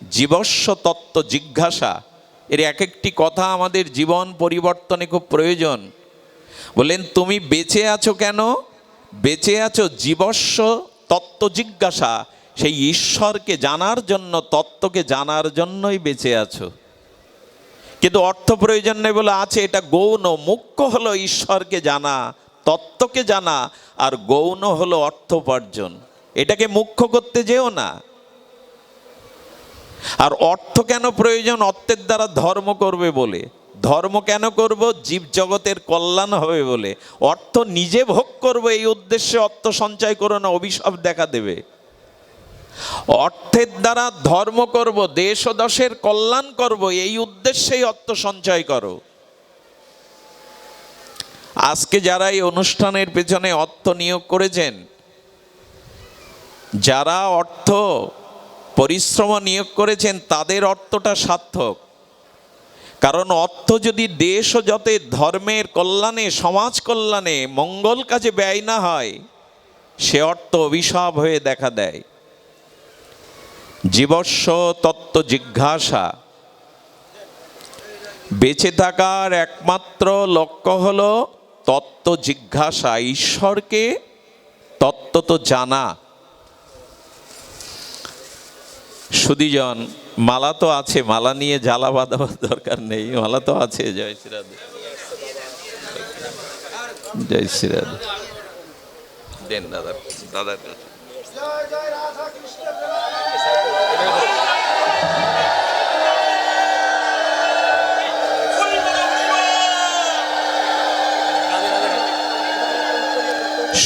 A: জীবস্ব তত্ত্ব জিজ্ঞাসা, এর এক একটি কথা আমাদের জীবন পরিবর্তনে খুব প্রয়োজন। বললেন তুমি বেঁচে আছো কেন? বেঁচে আছো জীবস্ব তত্ত্ব জিজ্ঞাসা, সেই ঈশ্বরকে জানার জন্য, তত্ত্বকে জানার জন্যই বেঁচে আছো। কিন্তু অর্থ প্রয়োজন নেই বলে আছে, এটা গৌণ। মুখ্য হলো ঈশ্বরকে জানা, তত্ত্বকে জানা, আর গৌণ হলো অর্থ উপার্জন। এটাকে মুখ্য করতে যেও না। আর অর্থ কেন প্রয়োজন? অর্থের দ্বারা ধর্ম করবে বলে। ধর্ম কেন করব? জীব জগতের কল্যাণ হবে বলে। অর্থ নিজে ভোগ করব এই উদ্দেশ্যে অর্থ সঞ্চয় করো না, অভিশাপ দেখা দেবে। অর্থের দ্বারা ধর্ম করব, দেশ ও দশের কল্যাণ করব, এই উদ্দেশ্যেই অর্থ সঞ্চয় করো। আজকে যারা এই অনুষ্ঠানের পেছনে অর্থ নিয়োগ করেছেন, যারা অর্থ পরিশ্রম নিয়োগ করেছেন, তাদের অর্থটা সার্থক। কারণ অর্থ যদি দেশ ও যতে ধর্মের কল্যাণে, সমাজ কল্যাণে, মঙ্গল কাজে ব্যয় না হয়, সে অর্থ অভিশাপ হয়ে দেখা দেয়। জীবস্ব তত্ত্ব জিজ্ঞাসা, বেঁচে থাকার একমাত্র লক্ষ্য হলো তত্ত্ব জিজ্ঞাসা, ঈশ্বরকে তত্ত্ব তো জানা। সুধীজন, মালা তো আছে, মালা নিয়ে জ্বালা বাঁধাবার দরকার নেই, মালা তো আছে। জয় শ্রী রাধে, জয় শ্রী রাধে। দেন দাদা, দাদার কাছে।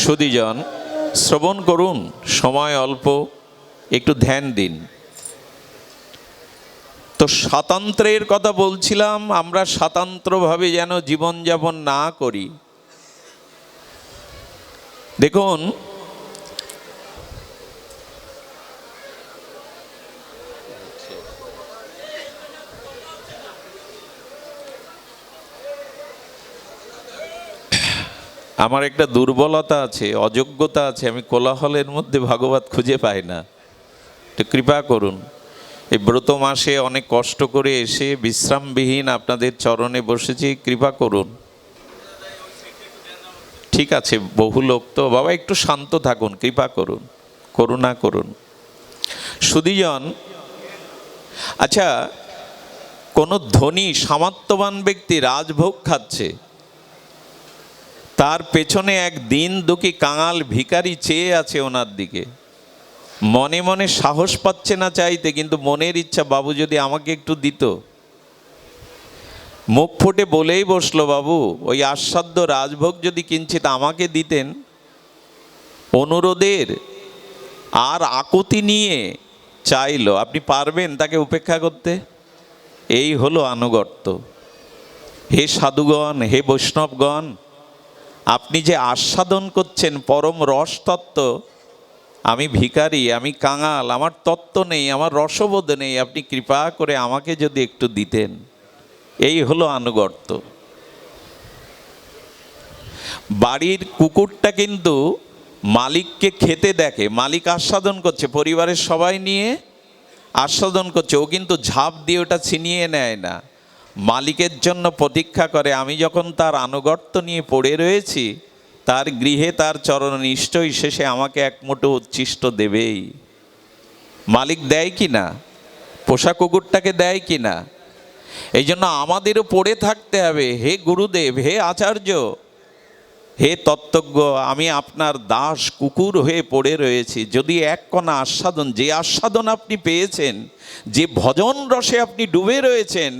A: সুধীজন, শ্রবণ করুন, সময় অল্প, একটু ধ্যান দিন। তো স্বাতন্ত্র্যের কথা বলছিলাম, আমরা স্বাতন্ত্র্যভাবে যেন জীবনযাপন না করি। দেখুন, আমার একটা দুর্বলতা আছে, অযোগ্যতা আছে, আমি কোলাহলের মধ্যে ভাগবত খুঁজে পাই না। একটু কৃপা করুন। এই ব্রত মাসে অনেক কষ্ট করে এসে বিশ্রামবিহীন আপনাদের চরণে বসেছি, কৃপা করুন। ঠিক আছে, বহু লোক তো, বাবা একটু শান্ত থাকুন, কৃপা করুন, করুণা করুন। সুধীজন, আচ্ছা, কোনো ধনী সামর্থ্যবান ব্যক্তি রাজভোগ খাচ্ছে, তার পেছনে এক দিন দুঃখী কাঙাল ভিখারি চেয়ে আছে ওনার দিকে। মনে মনে সাহস পাচ্ছে না চাইতে, কিন্তু মনের ইচ্ছা, বাবু যদি আমাকে একটু দিত। মুখ ফুটে বলেই বসলো, বাবু ওই আস্বাদ্য রাজভোগ যদি কিঞ্চিত আমাকে দিতেন। অনুরোধের আর আকুতি নিয়ে চাইলো। আপনি পারবেন তাকে উপেক্ষা করতে? এই হলো আনুগত্য। হে সাধুগণ, হে বৈষ্ণবগণ, আপনি যে আস্বাদন করছেন পরম রস তত্ত্ব, আমি ভিখারি, আমি কাঙাল, আমার তত্ত্ব নেই, আমার রসবোধ নেই, আপনি কৃপা করে আমাকে যদি একটু দিতেন। এই হলো আনুগত্য। বাড়ির কুকুরটা কিন্তু মালিককে খেতে দেখে, মালিক আস্বাদন করছে, পরিবারের সবাই নিয়ে আস্বাদন করছে, ও কিন্তু ঝাঁপ দিয়ে ওটা ছিনিয়ে নেয় না, মালিকের জন্য প্রতীক্ষা করে। আমি যখন তার আনুগত্য নিয়ে পড়ে রয়েছি, তার গৃহে তার চরণ নিশ্চয়ই শেষে আমাকে এক মুঠো উচ্ছিষ্ট দেবেই। মালিক দেয় কি না? পোষা কুকুরটাকে দেয় কি না? এই জন্য আমাদেরও পড়ে থাকতে হবে, হে গুরুদেব, হে আচার্য, হে তত্ত্বজ্ঞ, আমি আপনার দাস কুকুর হয়ে পড়ে রয়েছি। যদি এক কণা আস্বাদন, যে আস্বাদন আপনি পেয়েছেন, যে ভজন রসে আপনি ডুবে রয়েছেন,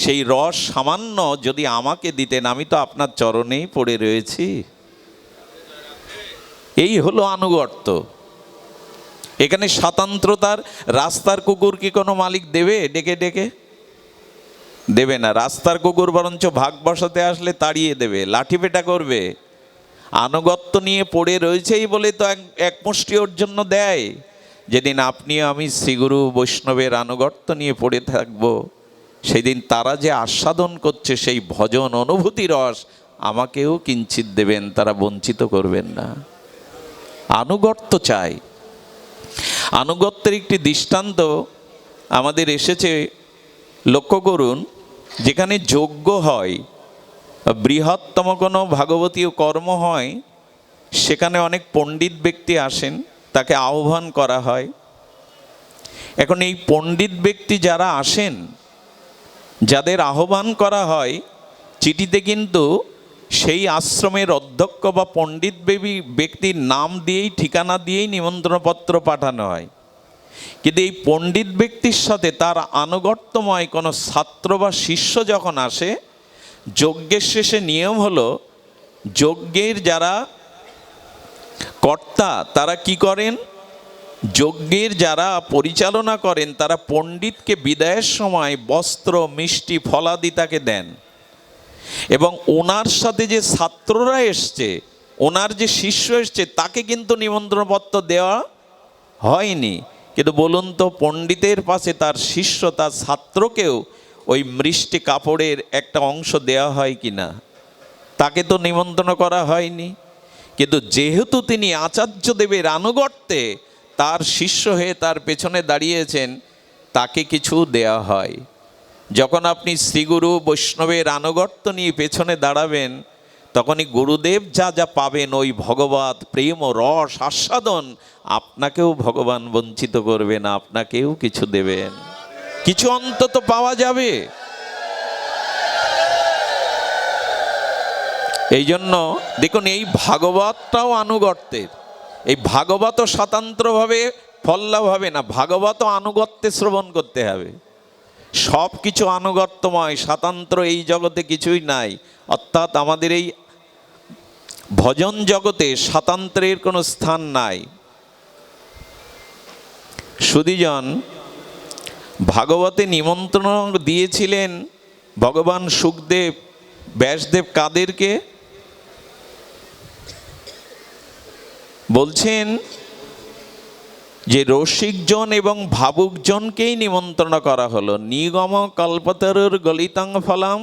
A: সেই রস সামান্য যদি আমাকে দিতেন, আমি তো আপনার চরণেই পড়ে রয়েছি। এই হলো আনুগত্য। এখানে স্বাতন্ত্রতার, রাস্তার কুকুর কি কোনো মালিক দেবে ডেকে ডেকে? দেবে না। রাস্তার কুকুর বরঞ্চ ভাগ বসাতে আসলে তাড়িয়ে দেবে, লাঠিপেটা করবে। আনুগত্য নিয়ে পড়ে রয়েছেই বলে তো এক মুষ্টি ওর জন্য দেয়। যেদিন আপনিও আমি শ্রীগুরু বৈষ্ণবের আনুগত্য নিয়ে পড়ে থাকব, সেদিন তারা যে আস্বাদন করছে সেই ভজন অনুভূতি রস, আমাকেও কিঞ্চিত দেবেন, তারা বঞ্চিত করবেন না। আনুগত্য চাই। আনুগত্যের একটি দৃষ্টান্ত আমাদের এসেছে, লক্ষ্য করুন।
B: যেখানে যজ্ঞ হয়, বৃহত্তম কোনো ভাগবতীয় কর্ম হয়, সেখানে অনেক পণ্ডিত ব্যক্তি আসেন, তাকে আহ্বান করা হয়। এখন এই পণ্ডিত ব্যক্তি যারা আসেন, যাদের আহ্বান করা হয়, চিঠিতে কিন্তু সেই আশ্রমের অধ্যক্ষ বা পণ্ডিত ব্যক্তির নাম দিয়েই, ঠিকানা দিয়েই নিমন্ত্রণপত্র পাঠানো হয়। কিন্তু এই পণ্ডিত ব্যক্তির সাথে তার আনুগত্যময় কোনো ছাত্র বা শিষ্য যখন আসে, যজ্ঞের শেষে নিয়ম হলো, যজ্ঞের যারা কর্তা তারা কি করেন, যজ্ঞের যারা পরিচালনা করেন তারা পণ্ডিতকে বিদায়ের সময় বস্ত্র, মিষ্টি, ফলাদি তাকে দেন। এবং ওনার সাথে যে ছাত্ররা এসছে, ওনার যে শিষ্য এসছে, তাকে কিন্তু নিমন্ত্রণপত্র দেওয়া হয়নি। কিন্তু বলুন তো, পণ্ডিতের পাশে তার শিষ্য, তার ছাত্রকেও ওই মিষ্টি কাপড়ের একটা অংশ দেওয়া হয় কি না? তাকে তো নিমন্ত্রণ করা হয়নি। কিন্তু যেহেতু তিনি আচার্যদেবের আনুগত্যে তার শিষ্য হয়ে তার পেছনে দাঁড়িয়েছেন, তাকে কিছু দেয়া হয়। যখন আপনি শ্রীগুরু বৈষ্ণবের আনুগত্য নিয়ে পেছনে দাঁড়াবেন, তখনই গুরুদেব যা যা পাবেন, ওই ভগবত প্রেম ও রস আস্বাদন, আপনাকেও ভগবান বঞ্চিত করবে না, আপনাকেও কিছু দেবেন, কিছু অন্তত পাওয়া যাবে। এই জন্য দেখুন, এই ভাগবতটাও আনুগত্যের। এই ভাগবত স্বতন্ত্রভাবে ফল লাভ হবে না, ভাগবত আনুগত্যে শ্রবণ করতে হবে। সব কিছু আনুগত্যময়, স্বাতন্ত্র এই জগতে কিছুই নাই। অর্থাৎ আমাদের এই ভজন জগতে স্বাতন্ত্রের কোনো স্থান নাই। সুধীজন, ভাগবতে নিমন্ত্রণ দিয়েছিলেন ভগবান শুকদেব, ব্যাসদেব কাদেরকে? বলছেন যে রসিকজন এবং ভাবুকজনকেই নিমন্ত্রণ করা হলো। নিগম কল্পতরুর গলিতাং ফলাম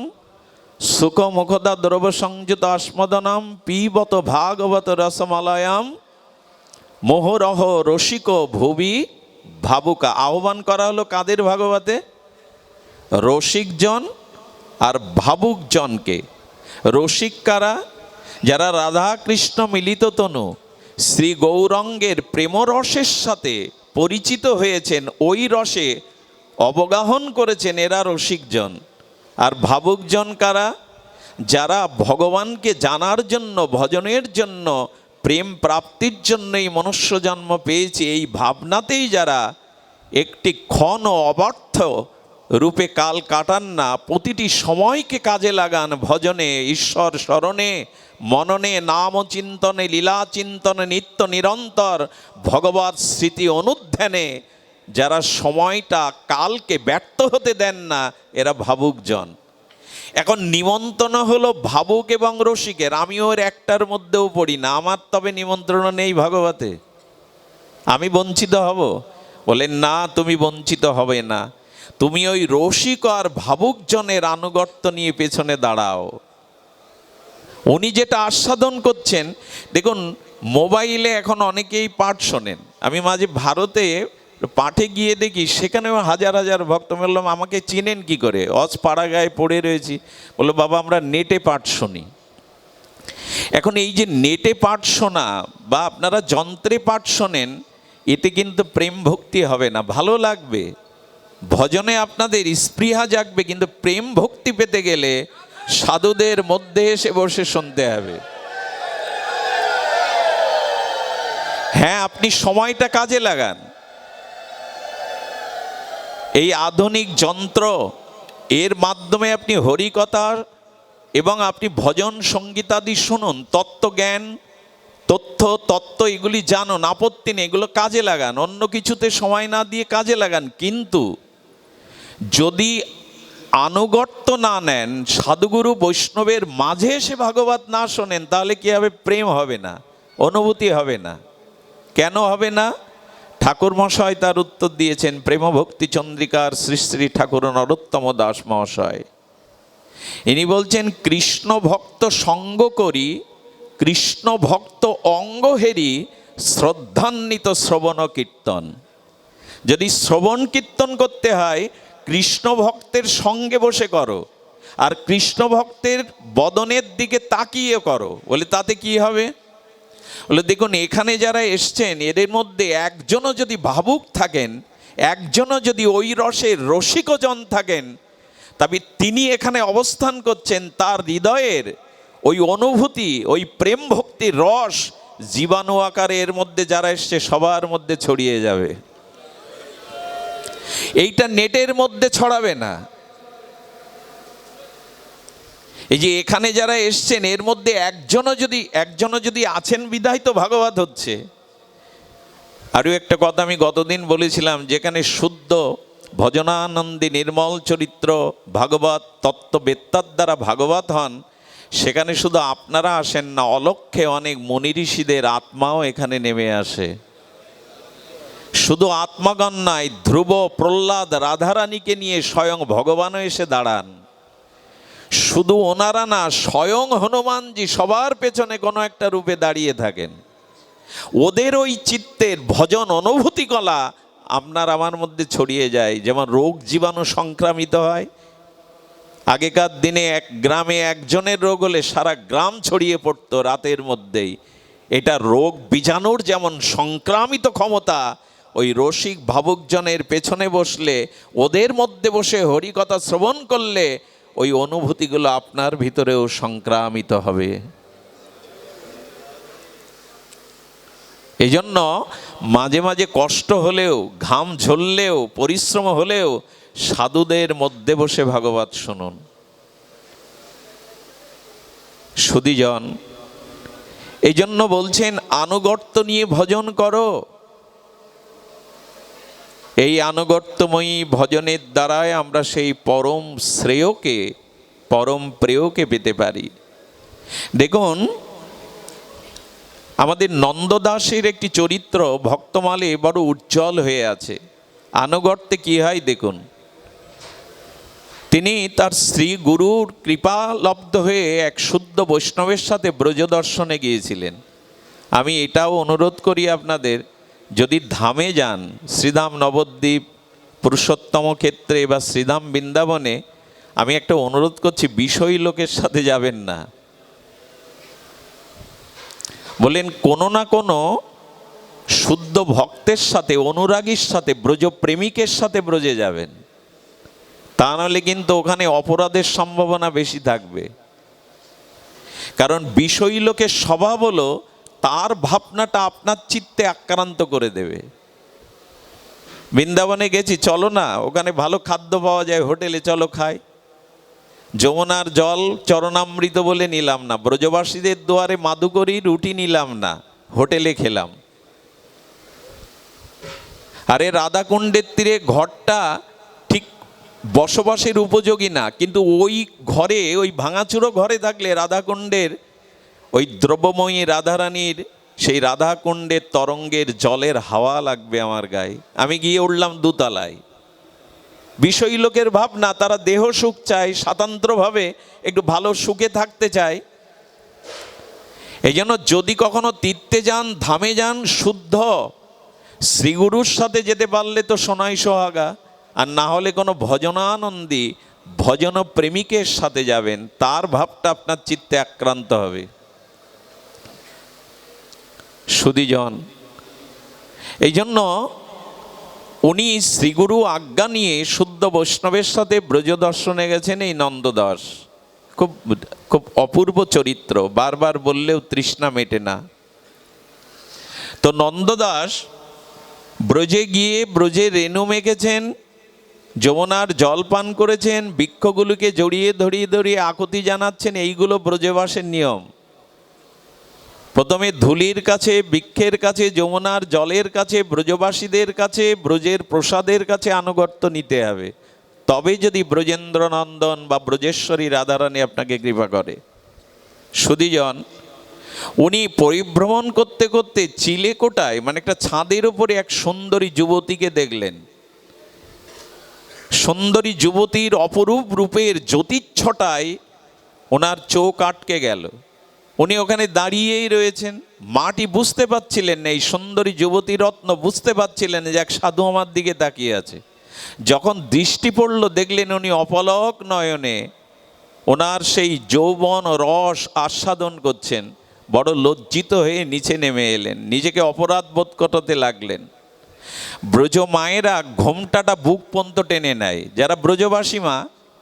B: সুখ মুখদা দ্রব সংযুত আস্মদনাম পিবত ভাগবত রসমলয়াম মোহরহ রসিক ভুবি ভাবুকা। আহ্বান করা হলো কাদের ভাগবতে? রসিকজন আর ভাবুকজনকে। রসিক কারা? যারা রাধা কৃষ্ণ মিলিত তনু শ্রী গৌরাঙ্গের প্রেমরসের সাথে পরিচিত হয়েছেন, ওই রসে অবগাহন করেছেন, এরা রসিকজন। আর ভাবুকজন কারা? যারা ভগবানকে জানার জন্য, ভজনের জন্য, প্রেম প্রাপ্তির জন্য এই মনুষ্য জন্ম পেয়েছে, এই ভাবনাতেই যারা একটি ক্ষণ অবার্থ রূপে কাল কাটান না, প্রতিটি সময়কে কাজে লাগান ভজনে, ঈশ্বর স্মরণে, মননে, নাম চিন্তনে, লীলা চিন্তনে, নিত্য নিরন্তর ভগবৎ স্মৃতি অনুধ্যানে যারা সময়টা, কালকে ব্যর্থ হতে দেন না, এরা ভাবুকজন। এখন নিমন্ত্রণ হলো ভাবুক এবং রসিকের। আমিও ওর একটার মধ্যেও পড়ি না। আমার তবে নিমন্ত্রণ নেই ভাগবতে, আমি বঞ্চিত হব? বলেন না, তুমি বঞ্চিত হবে না। তুমি ওই রসিক আর ভাবুকজনের আনুগত্য নিয়ে পেছনে দাঁড়াও। উনি যেটা আস্বাদন করছেন, দেখুন মোবাইলে এখন অনেকেই পাঠ শোনেন। আমি মাঝে ভারতে পাঠে গিয়ে দেখি, সেখানেও হাজার হাজার ভক্ত। বললাম, আমাকে চিনেন কি করে? পাড়া গায়ে পড়ে রয়েছি। বললো, বাবা আমরা নেটে পাঠ শুনি। এখন এই যে নেটে পাঠ শোনা বা আপনারা যন্ত্রে পাঠ শোনেন, এতে কিন্তু প্রেম ভক্তি হবে না। ভালো লাগবে, ভজনে আপনাদের স্পৃহা জাগবে, কিন্তু প্রেম ভক্তি পেতে গেলে সাধুদের মধ্যে এসে বসে শুনতে হবে। হ্যাঁ, আপনি সময়টা কাজে লাগান। এই আধুনিক যন্ত্র, এর মাধ্যমে আপনি হরিকথার এবং আপনি ভজন সঙ্গীতাদি শুনুন, তত্ত্বজ্ঞান, তত্ত্ব এগুলি জানুন, আপত্তি নেই, এগুলো কাজে লাগান। অন্য কিছুতে সময় না দিয়ে কাজে লাগান। কিন্তু যদি আনুগত্য না নেন, সাধুগুরু বৈষ্ণবের মাঝে এসে ভাগবত না শোনেন, তাহলে কি হবে? প্রেম হবে না, অনুভূতি হবে না। কেন হবে না? ঠাকুর মশাই তার উত্তর দিয়েছেন প্রেম ভক্তি চন্দ্রিকার শ্রী শ্রী ঠাকুর নরোত্তম দাস মহাশয়। ইনি বলছেন, কৃষ্ণ ভক্ত সঙ্গ করি, কৃষ্ণ ভক্ত অঙ্গ হেরি, শ্রদ্ধান্বিত শ্রবণ কীর্তন। যদি শ্রবণ কীর্তন করতে হয়, কৃষ্ণ ভক্তের সঙ্গে বসে করো।
A: আর কৃষ্ণ ভক্তের বদনের দিকে তাকিয়ে করো, বলে তাতে কি হবে? বলে দেখুন, এখানে যারা এসছেন এদের মধ্যে একজনও যদি ভাবুক থাকেন, একজনও যদি ওই রসের রসিকজন থাকেন, তবে তিনি এখানে অবস্থান করছেন, তার হৃদয়ের ওই অনুভূতি, ওই প্রেম ভক্তির রস জীবাণু আকারে এর মধ্যে যারা এসছে সবার মধ্যে ছড়িয়ে যাবে। এইটা নেটের মধ্যে ছড়াবে না। এই যে এখানে যারা এসছেন এর মধ্যে একজনও যদি আছেন বিধায় তো ভাগবত হচ্ছে। আরও একটা কথা আমি গতদিন বলেছিলাম, যেখানে শুদ্ধ ভজনানন্দী নির্মল চরিত্র ভাগবত তত্ত্ববেত্তার দ্বারা ভাগবত হন, সেখানে শুধু আপনারা আসেন না, অলক্ষ্যে অনেক মুনি ঋষিদের আত্মাও এখানে নেমে আসে। শুধু আত্মাগণ নয়, ধ্রুব, প্রহ্লাদ, রাধারানীকে নিয়ে স্বয়ং ভগবানও এসে দাঁড়ান। শুধু ওনারা না, স্বয়ং হনুমানজি সবার পেছনে কোনো একটা রূপে দাঁড়িয়ে থাকেন। ওদের ওই চিত্তের ভজন অনুভূতি কলা আপনার আমার মধ্যে ছড়িয়ে যায়। যেমন রোগ জীবাণু সংক্রামিত হয়, আগেকার দিনে এক গ্রামে একজনের রোগ হলে সারা গ্রাম ছড়িয়ে পড়তো রাতের মধ্যেই। এটা রোগ বীজাণুর যেমন সংক্রামিত ক্ষমতা, ওই রসিক ভাবুকজনের পেছনে বসলে, ওদের মধ্যে বসে হরিকথা শ্রবণ করলে ওই অনুভূতিগুলো আপনার ভিতরেও সংক্রামিত হবে। এই জন্য মাঝে মাঝে কষ্ট হলেও, ঘাম ঝরলেও, পরিশ্রম হলেও সাধুদের মধ্যে বসে ভাগবত শুনুন। সুধীজন, এই জন্য বলছেন আনুগত্য নিয়ে ভজন করো। এই আনুগত্যময়ী ভজনের দ্বারাই আমরা সেই পরম শ্রেয়কে, পরম প্রেয়কে পেতে পারি। দেখুন, আমাদের নন্দদাসের একটি চরিত্র ভক্তমালে বড় উজ্জ্বল হয়ে আছে। আনুগত্যে কি হয় দেখুন, তিনি তার শ্রী গুরুর কৃপালব্ধ হয়ে এক শুদ্ধ বৈষ্ণবের সাথে ব্রজ দর্শনে গিয়েছিলেন। আমি এটাও অনুরোধ করি আপনাদের, যদি ধামে যান, শ্রীধাম নবদ্বীপ, পুরুষোত্তম ক্ষেত্রে বা শ্রীধাম বৃন্দাবনে, আমি একটা অনুরোধ করছি, বিষয়ী লোকের সাথে যাবেন না। বলেন কোনো না কোনো শুদ্ধ ভক্তের সাথে, অনুরাগীর সাথে, ব্রজ প্রেমিকের সাথে ব্রজে যাবেন। তা নাহলে কিন্তু ওখানে অপরাধের সম্ভাবনা বেশি থাকবে। কারণ বিষয়ী লোকের স্বভাব হলো তার ভাবনাটা আপনার চিত্তে আক্রান্ত করে দেবে। বৃন্দাবনে গেছি, চলো না, ওখানে ভালো খাদ্য পাওয়া যায়, হোটেলে চলো খাই। যমুনার জল চরণামৃত বলে নিলাম না, ব্রজবাসীদের দুয়ারে মাদুকরি রুটি নিলাম না, হোটেলে খেলাম। আরে রাধাকুণ্ডের তীরে ঘরটা ঠিক বসবাসের উপযোগী না, কিন্তু ওই ঘরে, ওই ভাঙাচুরো ঘরে থাকলে রাধাকুণ্ডের ওই দ্রব্যময়ী রাধারানীর সেই রাধাকুণ্ডের তরঙ্গের জলের হাওয়া লাগবে আমার গায়ে। আমি গিয়ে উঠলাম দোতলায়। বিষয়ী লোকের ভাবনা, তারা দেহ সুখ চায়, স্বাতন্ত্র্যভাবে একটু ভালো সুখে থাকতে চায়। এই জন্য যদি কখনো তীর্থে যান, ধামে যান, শুদ্ধ শ্রীগুরুর সাথে যেতে পারলে তো সোনাই সোহাগা, আর না হলে কোনো ভজনানন্দী, ভজন প্রেমিকের সাথে যাবেন, তার ভাবটা আপনার চিত্তে আক্রান্ত হবে। সুধীজন, এই জন্য উনি শ্রীগুরু আজ্ঞা নিয়ে শুদ্ধ বৈষ্ণবের সাথে ব্রজ দর্শনে গেছেন। এই নন্দদাস খুব খুব অপূর্ব চরিত্র, বারবার বললেও তৃষ্ণা মেটে না। তো নন্দদাস ব্রজে গিয়ে ব্রজে রেণু মেখেছেন, যমুনার জল পান করেছেন, বৃক্ষগুলোকে জড়িয়ে ধরিয়ে ধরিয়ে আকুতি জানাচ্ছেন। এইগুলো ব্রজবাসের নিয়ম। প্রথমে ধুলির কাছে, বৃক্ষের কাছে, যমুনার জলের কাছে, ব্রজবাসীদের কাছে, ব্রজের প্রসাদের কাছে আনুগত্য নিতে হবে। তবে যদি ব্রজেন্দ্র নন্দন বা ব্রজেশ্বরী রাধারানী আপনাকে কৃপা করে। সুধীজন, উনি পরিভ্রমণ করতে করতে চিলেকোটায়, মানে একটা ছাদের উপরে এক সুন্দরী যুবতীকে দেখলেন। সুন্দরী যুবতীর অপরূপ রূপের জ্যোতিচ্ছটায় ওনার চোখ আটকে গেল। উনি ওখানে দাঁড়িয়েই রয়েছেন, মাটি বুঝতে পারছিলেন না, এই সুন্দরী যুবতী রত্ন বুঝতে পারছিলেন যে এক সাধু আমার দিকে তাকিয়ে আছে। যখন দৃষ্টি পড়ল, দেখলেন উনি অপলক নয়নে
B: ওনার সেই যৌবন রস আস্বাদন করছেন, বড় লজ্জিত হয়ে নিচে নেমে এলেন, নিজেকে অপরাধ বোধ করতে লাগলেন। ব্রজ মায়েরা ঘোমটাটা বুক পর্যন্ত টেনে নেয়। যারা ব্রজবাসী মা,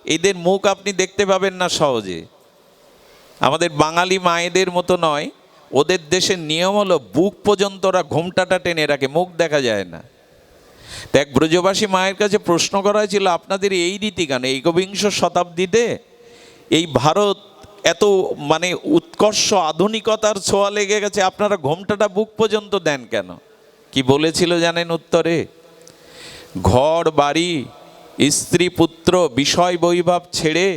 B: এদের মুখ আপনি দেখতে পাবেন না সহজে। আমাদের বাঙালি মায়েদের মতো নয়, ওদের দেশের নিয়ম হলো বুক পর্যন্ত ওরা ঘোমটাটা টেনে রাখে, মুখ দেখা যায় না। তো এক ব্রজবাসী মায়ের কাছে প্রশ্ন করা হয়েছিল, আপনাদের এই রীতি কেন? একবিংশ শতাব্দীতে এই ভারত এত মানে উৎকর্ষ আধুনিকতার ছোঁয়া লেগে গেছে, আপনারা ঘোমটাটা বুক পর্যন্ত দেন কেন? কি বলেছিল জানেন উত্তরে? ঘর বাড়ি স্ত্রী পুত্র বিষয় বৈভব ছেড়ে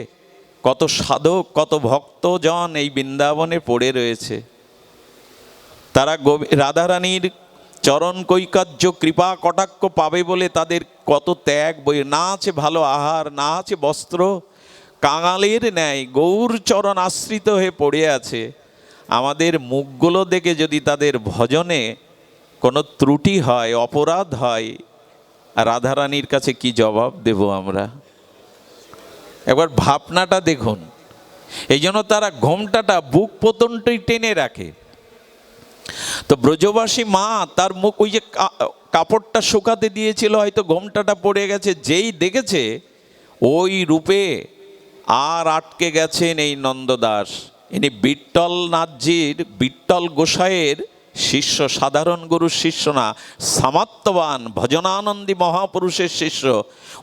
B: কত সাধক কত ভক্তজন এই বৃন্দাবনে পড়ে রয়েছে। তারা রাধারানীর চরণ কৈকার্য কৃপা কটাক্ষ পাবে বলে তাদের কত ত্যাগ বই, না আছে ভালো আহার, না আছে বস্ত্র, কাঙালের ন্যায় গৌর চরণ আশ্রিত হয়ে পড়ে আছে। আমাদের মুখগুলো দেখে যদি তাদের ভজনে কোনো ত্রুটি হয়, অপরাধ হয়, রাধারানীর কাছে কি জবাব দেব আমরা? একবার ভাবনাটা দেখুন। এই জন্য তারা ঘোমটাটা বুক পতনটাই টেনে রাখে। তো ব্রজবাসী মা তার মুখ, ওই যে কাপড়টা শুকাতে দিয়েছিল, হয়তো ঘোমটাটা পড়ে গেছে, যেই দেখেছে ওই রূপে আর আটকে গেছেন এই নন্দদাস। ইনি বিট্টল নাথজির, বিট্টল গোসাইয়ের শিষ্য, সাধারণ গুরুর শিষ্য না, সামর্থ্যবান ভজনানন্দী মহাপুরুষের শিষ্য।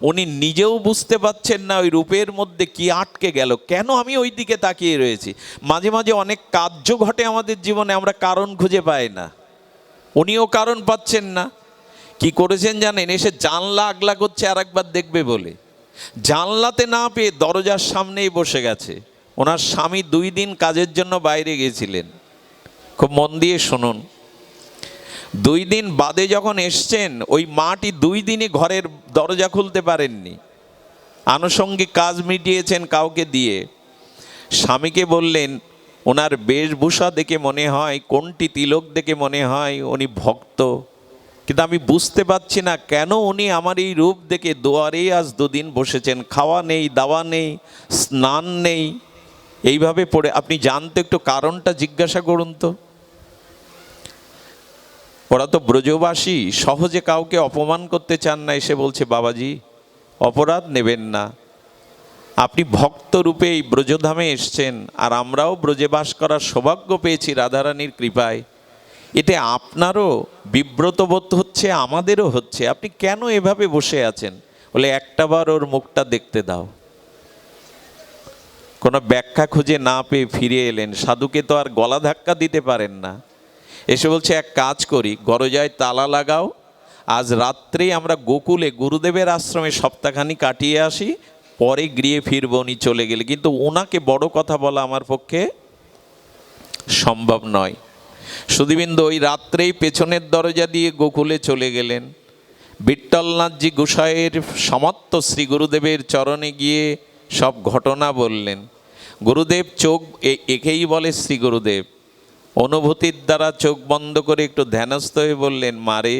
B: উনি নিজেও বুঝতে পারছেন না ওই রূপের মধ্যে কি আটকে গেল, কেন আমি ওই দিকে তাকিয়ে রয়েছি। মাঝে মাঝে অনেক কার্য ঘটে আমাদের জীবনে, আমরা কারণ খুঁজে পাই না, উনিও কারণ পাচ্ছেন না। কি করেছেন জানেন? এসে জানলা আগলা করছে আর একবার দেখবে বলে, জানলাতে না পেয়ে দরজার সামনেই বসে গেছে। ওনার স্বামী 2 দিন কাজের জন্য বাইরে গিয়েছিলেন। খুব মন দিয়ে শুনুন। 2 দিন বাদে যখন এসছেন, ওই মাটি 2 দিনই ঘরের দরজা খুলতে পারেননি, আনুষঙ্গিক কাজ মিটিয়েছেন কাউকে দিয়ে। স্বামীকে বললেন, ওনার বেশভূষা দেখে মনে হয়, কোনটি তিলক দেখে মনে হয় উনি ভক্ত, কিন্তু আমি বুঝতে পারছি না কেন উনি আমার এই রূপ দেখে দুয়ারেই আজ 2 দিন বসেছেন, খাওয়া নেই, দাওয়া নেই, স্নান নেই, এইভাবে পড়ে। আপনি জানতে একটু কারণটা জিজ্ঞাসা করুন তো। ওরা তো ব্রজবাসী, সহজে কাউকে অপমান করতে চান না। এসে বলছে, বাবাজি অপরাধ নেবেন না, আপনি ভক্ত রূপে এই ব্রজধামে এসছেন, আর আমরাও ব্রজে বাস করার সৌভাগ্য পেয়েছি রাধারানীর কৃপায়। এতে আপনারও বিব্রত বোধ হচ্ছে, আমাদেরও হচ্ছে, আপনি কেন এভাবে বসে আছেন? বলে, একটাবার ওর মুখটা দেখতে দাও। কোনো ব্যাখ্যা খুঁজে না পেয়ে ফিরে এলেন। সাধুকে তো আর গলা ধাক্কা দিতে পারেন না। এসে বলছে, এক কাজ করি, গরজায় তালা লাগাও, আজ রাত্রেই আমরা গোকুলে গুরুদেবের আশ্রমে সপ্তাহখানি কাটিয়ে আসি, পরে গৃহে ফিরবো উনি চলে গেলে। কিন্তু ওনাকে বড় কথা বলা আমার পক্ষে সম্ভব নয়। সুধীবৃন্দ, ওই রাত্রেই পেছনের দরজা দিয়ে গোকুলে চলে গেলেন। বিট্টলনাথজি গোসাইয়ের সমর্থ শ্রী গুরুদেবের চরণে গিয়ে সব ঘটনা বললেন। গুরুদেব চোখ একেই বলে শ্রী গুরুদেব, অনুভূতির দ্বারা চোখ বন্ধ করে একটু ধ্যানস্থ হয়ে বললেন, মারে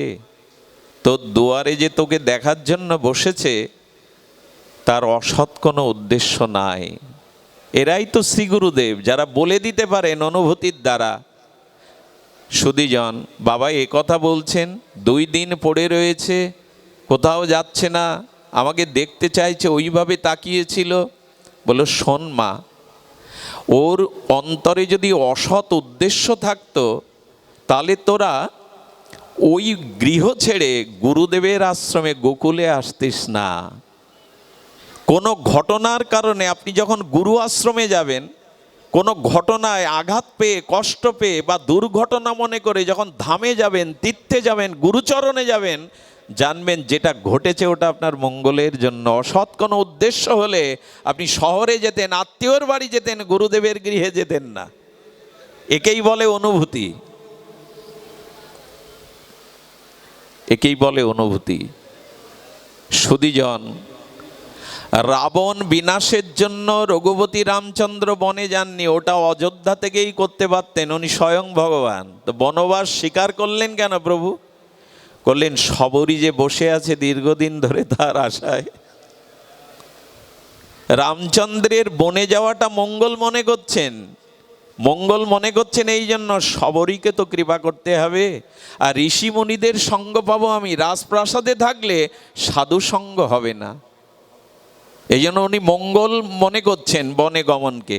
B: তোর দুয়ারে যে তোকে দেখার জন্য বসেছে, তার অসৎ কোনো উদ্দেশ্য নাই। এরাই তো শ্রী গুরুদেব, যারা বলে দিতে পারেন অনুভূতির দ্বারা। সুধীজন, বাবা এ কথা বলছেন, 2 দিন পড়ে রয়েছে, কোথাও যাচ্ছে না, আমাকে দেখতে চাইছে, ওইভাবে তাকিয়েছিল। বলল, শোন মা, ওর অন্তরে যদি অসৎ উদ্দেশ্য থাকতো, তাহলে তোরা ওই গৃহ ছেড়ে গুরুদেবের আশ্রমে গোকুলে আসতিস না। কোনো ঘটনার কারণে আপনি যখন গুরু আশ্রমে যাবেন, কোনো ঘটনায় আঘাত পেয়ে, কষ্ট পেয়ে বা দুর্ঘটনা মনে করে যখন ধামে যাবেন, তীর্থে যাবেন, গুরুচরণে যাবেন, জানবেন যেটা ঘটেছে ওটা আপনার মঙ্গলের জন্য। অসৎ কোনো উদ্দেশ্য হলে আপনি শহরে যেতেন, আত্মীয়র বাড়ি যেতেন, গুরুদেবের গৃহে যেতেন না। একেই বলে অনুভূতি, একেই বলে অনুভূতি। সুধীজন, রাবণ বিনাশের জন্য রঘুপতি রামচন্দ্র বনে যাননি, ওটা অযোধ্যা থেকেই করতে পারতেন, উনি স্বয়ং ভগবান। তো বনবাস স্বীকার করলেন কেন প্রভু? করলেন সবরই যে বসে আছে দীর্ঘদিন ধরে তার আশায়।
A: রামচন্দ্রের বনে যাওয়াটা মঙ্গল মনে করছেন, মঙ্গল মনে করছেন এই জন্য সবরীকে তো কৃপা করতে হবে, আর ঋষি মুনিদের সঙ্গ পাবো আমি, রাজপ্রাসাদে থাকলে সাধু সঙ্গ হবে না। এই জন্য উনি মঙ্গল মনে করছেন বনে গমনকে।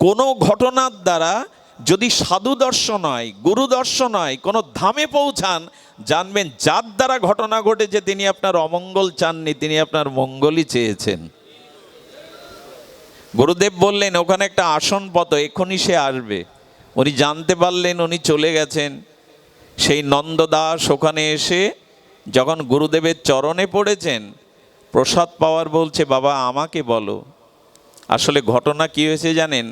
A: কোনো ঘটনার দ্বারা যদি সাধু দর্শন হয়, গুরু দর্শন হয়, কোনো ধামে পৌঁছান, জানবেন যার দ্বারা ঘটনা ঘটেছে তিনি আপনার অমঙ্গল চাননি, তিনি আপনার মঙ্গলই চেয়েছেন। গুরুদেব বললেন ওখানে একটা আসন পথ, এক্ষুনি সে আসবে। উনি জানতে পারলেন, উনি চলে গেছেন। সেই নন্দদাস ওখানে এসে যখন গুরুদেবের চরণে পড়েছেন, প্রসাদ পাওয়ার বলছে, বাবা আমাকে বলো আসলে ঘটনা কি হয়েছে জানেন?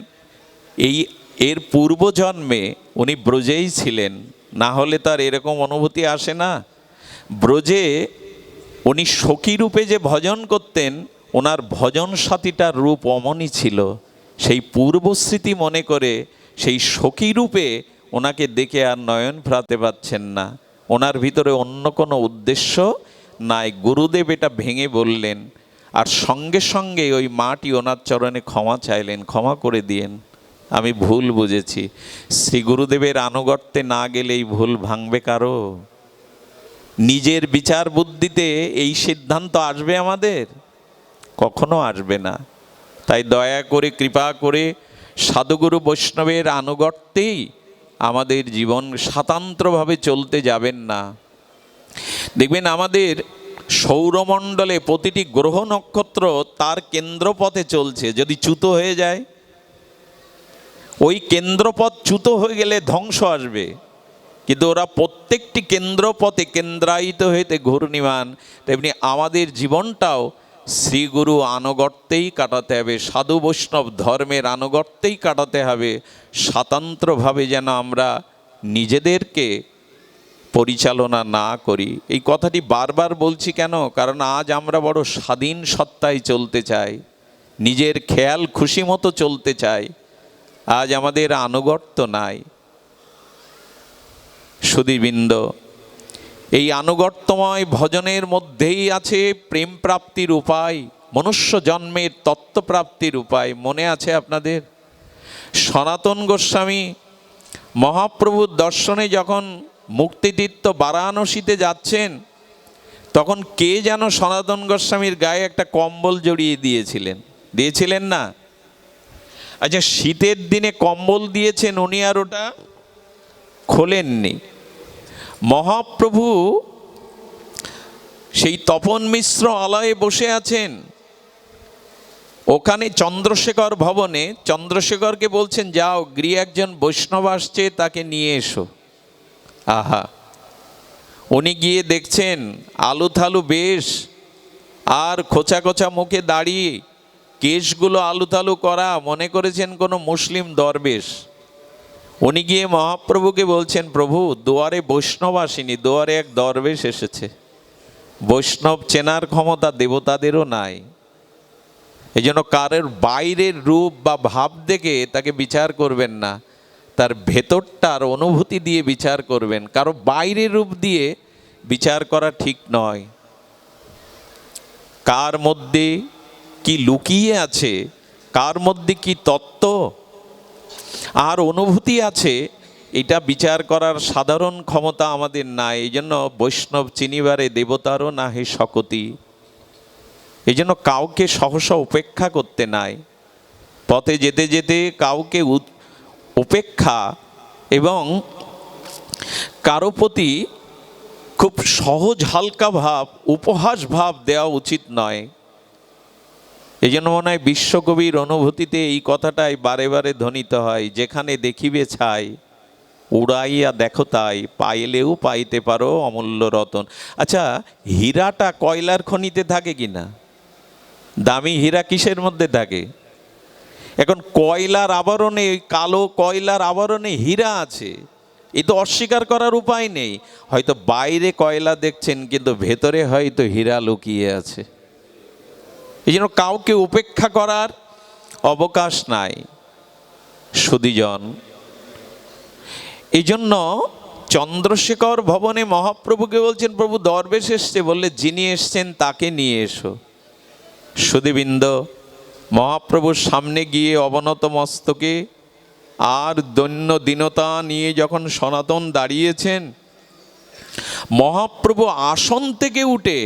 A: এর পূর্বজন্মে উনি ব্রজেই ছিলেন, না হলে তার এরকম অনুভূতি আসে না। ব্রজে উনি সখী রূপে যে ভজন করতেন, ওনার ভজন সাথীটার রূপ অমনই ছিল। সেই পূর্বস্মৃতি মনে করে সেই সখী রূপে ওনাকে দেখে আর নয়ন ফেরাতে পারছেন না। ওনার ভিতরে অন্য কোনো উদ্দেশ্য নাই। গুরুদেব এটা ভেঙে বললেন, আর সঙ্গে সঙ্গে ওই মাটি ওনার চরণে ক্ষমা চাইলেন, ক্ষমা করে দিয়েন, আমি ভুল বুঝেছি। শ্রী গুরুদেবের আনুগত্যে না গেলে এই ভুল ভাঙবে কারো? নিজের বিচার বুদ্ধিতে এই সিদ্ধান্ত আসবে আমাদের? কখনো আসবে না। তাই দয়া করে, কৃপা করে সাধুগুরু বৈষ্ণবের আনুগত্যেই আমাদের জীবন স্বতন্ত্রভাবে চলতে যাবেন না। দেখবেন আমাদের সৌরমণ্ডলে প্রতিটি গ্রহ নক্ষত্র তার কেন্দ্রপথে চলছে। যদি চ্যুত হয়ে যায়, ওই কেন্দ্রপথ চ্যুত হয়ে গেলে ধ্বংস আসবে, কিন্তু ওরা প্রত্যেকটি কেন্দ্রপথে কেন্দ্রায়িত হইতে ঘূর্ণিমান। তেমনি আমাদের জীবনটাও শ্রীগুরু আনুগত্যেই কাটাতে হবে, সাধু বৈষ্ণব ধর্মের আনুগত্যেই কাটাতে হবে। স্বতন্ত্রভাবে যেন আমরা নিজেদেরকে পরিচালনা না করি। এই কথাটি বারবার বলছি কেন? কারণ আজ আমরা বড় স্বাধীন সত্তায় চলতে চাই, নিজের খেয়াল খুশি মতো চলতে চাই। আজ আমাদের আনুগত্য নাই। সুধীবৃন্দ, এই আনুগত্যময় ভজনের মধ্যেই আছে প্রেম প্রাপ্তির উপায়, মনুষ্য জন্মের তত্ত্বপ্রাপ্তির উপায়। মনে আছে আপনাদের? সনাতন গোস্বামী মহাপ্রভুর দর্শনে যখন মুক্তিতীর্থ বারাণসীতে যাচ্ছেন, তখন কে যেন সনাতন গোস্বামীর গায়ে একটা কম্বল জড়িয়ে দিয়েছিলেন না? আচ্ছা, শীতের দিনে কম্বল দিয়েছেন, উনি আর ওটা খোলেননি। মহাপ্রভু সেই তপন মিশ্র আলয়ে বসে আছেন, ওখানে চন্দ্রশেখর ভবনে। চন্দ্রশেখরকে বলছেন, যাও গৃহে একজন বৈষ্ণব আসছে, তাকে নিয়ে এসো। আহা, উনি গিয়ে দেখছেন আলু থালু বেশ, আর খোঁচা খোঁচা মুখে দাঁড়িয়ে, কেশগুলো আলু থালু করা, মনে করেছেন কোনো মুসলিম দরবেশ। উনি গিয়ে মহাপ্রভুকে বলছেন, প্রভু দুয়ারে বৈষ্ণব আসেনি, দুয়ারে এক দরবেশ এসেছে। বৈষ্ণব চেনার ক্ষমতা দেবতাদেরও নাই। এই জন্য কারোর বাইরের রূপ বা ভাব দেখে তাকে বিচার করবেন না, তার ভেতরটার অনুভূতি দিয়ে বিচার করবেন। কারো বাইরের রূপ দিয়ে বিচার করা ঠিক নয়। কার মধ্যে কি লুকিয়ে আছে, কার মধ্যে কি তত্ত্ব আর অনুভূতি আছে, এটা বিচার করার সাধারণ ক্ষমতা আমাদের নাই। এই জন্য বৈষ্ণব চিনিবারে দেবতারও না হে শকতি। এই জন্য কাউকে সহসা উপেক্ষা করতে নাই। পথে যেতে যেতে কাউকে উপেক্ষা এবং কারো প্রতি খুব সহজ হালকা ভাব, উপহাস ভাব দেওয়া উচিত নয়। এই জন্য মনে হয় বিশ্বকবির অনুভূতিতে এই কথাটাই বারে বারে ধ্বনিত হয়, যেখানে দেখিবে ছাই উড়াইয়া দেখো তাই, পাইলেও পাইতে পারো অমূল্য রতন। আচ্ছা, হীরাটা কয়লার খনিতে থাকে কিনা? দামি হীরা কিসের মধ্যে থাকে? এখন কয়লার আবরণে, ওই কালো কয়লার আবরণে হীরা আছে, এ তো অস্বীকার করার উপায় নেই। হয়তো বাইরে কয়লা দেখছেন, কিন্তু ভেতরে হয়তো হীরা লুকিয়ে আছে। এই জন্য কাউকে উপেক্ষা করার অবকাশ নাই। সুধীজন, এই জন্য চন্দ্রশেখর ভবনে মহাপ্রভুকে বলছেন, প্রভু দরবেশ এসছে, বললে যিনি এসছেন তাকে নিয়ে এসো। সুধীবৃন্দ,
B: মহাপ্রভুর সামনে গিয়ে অবনত মস্তকে আর দৈন্য দীনতা নিয়ে যখন সনাতন দাঁড়িয়েছেন, মহাপ্রভু আসন থেকে উঠে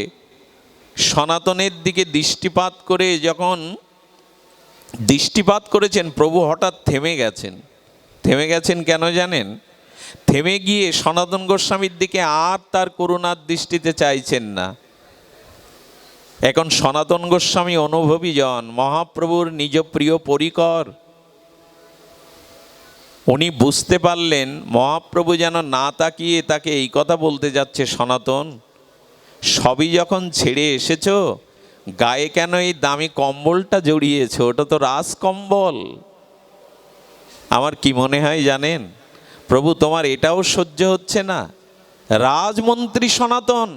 B: সনাতনের দিকে দৃষ্টিপাত করে যখন দৃষ্টিপাত করেছেন, প্রভু হঠাৎ থেমে গেছেন। থেমে গেছেন কেন জানেন? থেমে গিয়ে সনাতন গোস্বামীর দিকে আর তার করুণার দৃষ্টিতে চাইছেন না। এখন সনাতন গোস্বামী অনুভবী জন, মহাপ্রভুর নিজ প্রিয় পরিকর। উনি বুঝতে পারলেন মহাপ্রভু যেন না তাকিয়ে তাকে এই কথা বলতে যাচ্ছে, সনাতন সবই যখন ছেড়ে এসেছো, গায়ে কেন এই দামি কম্বলটা জড়িয়েছো? ওটা তো রাজকম্বল। আমার কি মনে হয় জানেন, প্রভু তোমার এটাও সহ্য হচ্ছে না? রাজমন্ত্রী সনাতন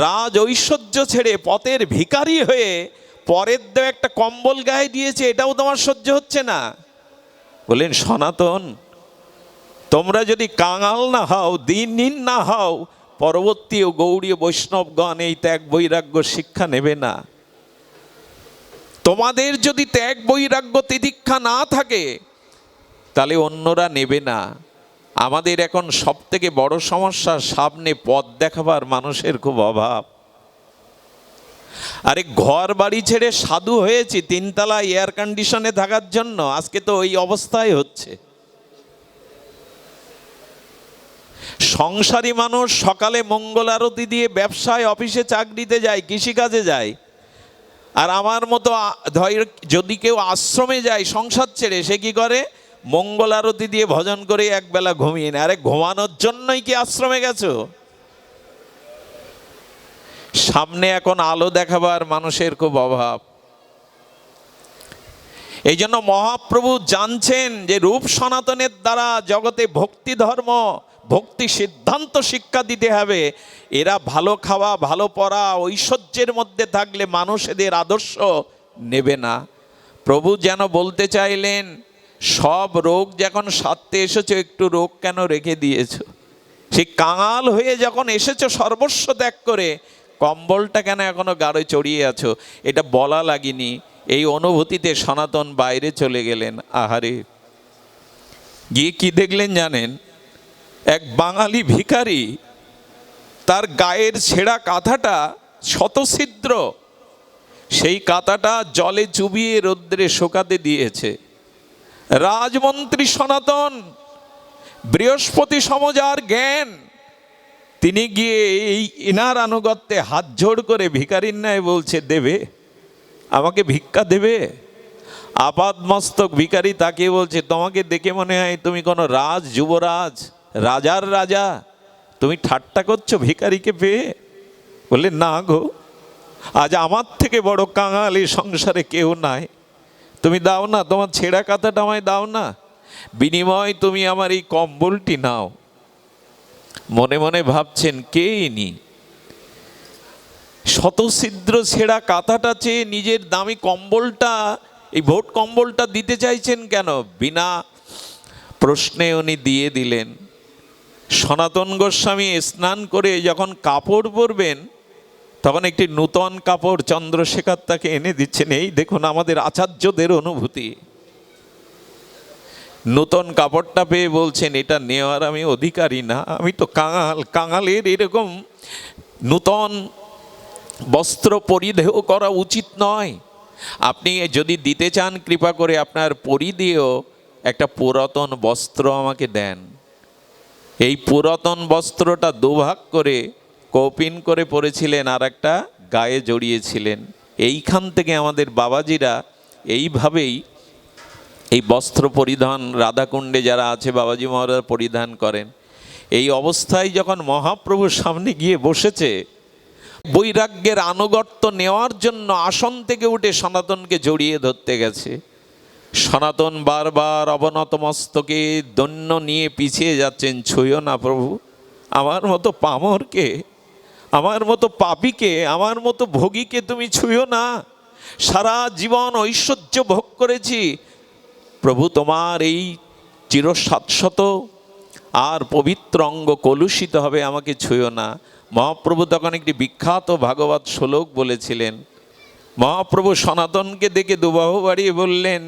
B: রাজ ঐশ্বর্য ছেড়ে পথের ভিখারি হয়ে পরের দেওয়া একটা কম্বল গায়ে দিয়েছে, এটাও তোমার সহ্য হচ্ছে না? বলেন, সনাতন তোমরা যদি কাঙাল না হও, দিনহীন না হও, পরবর্তী ও গৌড়ীয় বৈষ্ণবগণ এই ত্যাগ বৈরাগ্য শিক্ষা নেবে না। তোমাদের যদি ত্যাগ বৈরাগ্য তিতিক্ষা না থাকে, তাহলে অন্যরা নেবে না। আমাদের এখন সব থেকে বড় সমস্যা, সামনে পথ দেখাবার মানুষের খুব অভাব। আরে ঘর বাড়ি ছেড়ে সাধু হয়েছি তিনতলা এয়ার কন্ডিশনে থাকার জন্য, আজকে তো ওই অবস্থায় হচ্ছে। সংসারী মানুষ সকালে মঙ্গল আরতি দিয়ে ব্যবসায়, অফিসে, চাকরিতে যায়, কৃষিকাজে যায়। আর আমার মতো যদি কেউ আশ্রমে যায় সংসার ছেড়ে, সে কি করে? মঙ্গল আরতি দিয়ে ভজন করে একবেলা ঘুমিয়ে নেয়। আরে ঘুমানোর জন্যই কি আশ্রমে গেছো? সামনে এখন আলো দেখাবার মানুষের খুব অভাব। এই জন্য মহাপ্রভু জানছেন যে রূপ সনাতনের দ্বারা জগতে ভক্তি ধর্ম, ভক্তি সিদ্ধান্ত শিক্ষা দিতে হবে। এরা ভালো খাওয়া, ভালো পড়া, ঐশ্বর্যের মধ্যে থাকলে মানুষ এদের আদর্শ নেবে না। প্রভু যেন বলতে চাইলেন, সব রোগ যখন সারতে এসেছো, একটু রোগ কেন রেখে দিয়েছো? সে কাঙাল হয়ে যখন এসেছো সর্বস্ব ত্যাগ করে, কম্বলটা কেন এখনো গাড়ে চড়িয়ে আছো? এটা বলা লাগেনি। এই অনুভূতিতে সনাতন বাইরে চলে গেলেন। আহারে, গিয়ে কি দেখলেন জানেন? এক বাঙালি ভিখারি তার গায়ের ছেঁড়া কাঁথাটা শতছিদ্র, সেই কাঁথাটা জলে চুবিয়ে রৌদ্রে শুকাতে দিয়েছে। রাজমন্ত্রী সনাতন, বৃহস্পতি সমজার জ্ঞান, তিনি গিয়ে এই ইনার আনুগত্যে হাত জোড় করে ভিখারির ন্যায় বলছে, দেবে আমাকে ভিক্ষা দেবে? আপাদমস্তক ভিখারি তাকে বলছে, তোমাকে দেখে মনে হয় তুমি কোনো রাজ, যুবরাজ, রাজার রাজা। তুমি ঠাট্টা করছো ভিখারিকে পেয়ে? বললে, না গো, আজ আমার থেকে বড় কাঙাল এই সংসারে কেউ নাই। তুমি দাও না, তোমার ছেঁড়া কাঁথাটা আমায় দাও না, বিনিময় তুমি আমার এই কম্বলটি নাও। মনে মনে ভাবছেন, কে ইনি? শতছিদ্র ছেঁড়া কাঁথাটা চেয়ে নিজের দামি কম্বলটা, এই ভোট কম্বলটা দিতে চাইছেন কেন? বিনা প্রশ্নে উনি দিয়ে দিলেন। সনাতন গোস্বামী স্নান করে যখন কাপড় পরবেন, তখন একটি নূতন কাপড় চন্দ্রশেখর তাকে এনে দিচ্ছেন। এই দেখুন আমাদের আচার্যদের অনুভূতি। নূতন কাপড়টা পেয়ে বলছেন, এটা নেওয়ার আমি অধিকারী না, আমি তো কাঙাল। কাঙালের এরকম নূতন বস্ত্র পরিধেয় করা উচিত নয়। আপনি যদি দিতে চান, কৃপা করে আপনার পরিধেয় একটা পুরাতন বস্ত্র আমাকে দেন। এই পুরাতন বস্ত্রটা দুভাগ করে কৌপিন করে পরেছিলেন, আর একটা গায়ে জড়িয়েছিলেন। এইখান থেকে আমাদের বাবাজিরা এইভাবেই এই বস্ত্র পরিধান, রাধাকুণ্ডে যারা আছে বাবাজি মহারাজ পরিধান করেন। এই অবস্থায় যখন মহাপ্রভুর সামনে গিয়ে বসেছে, বৈরাগ্যের আনুগত্য নেওয়ার জন্য আসন থেকে উঠে সনাতনকে জড়িয়ে ধরতে গেছে। সনাতন বারবার অবনত মস্তকে দৈন্য নিয়ে পিছিয়ে যাচ্ছেন, ছুঁয়ো না প্রভু, আমার মতো পামরকে, আমার মতো পাপীকে, আমার মতো ভোগীকে তুমি ছুঁয়ো না। সারা জীবন ঐশ্বর্য ভোগ করেছি প্রভু, তোমার এই চিরশাশ্বত আর পবিত্র অঙ্গ কলুষিত হবে, আমাকে ছুঁয়ো না। মহাপ্রভু তখন একটি বিখ্যাত ভাগবত শ্লোক বলেছিলেন, মহাপ্রভু সনাতনকে দেখে দুবাহু বাড়িয়ে বললেন,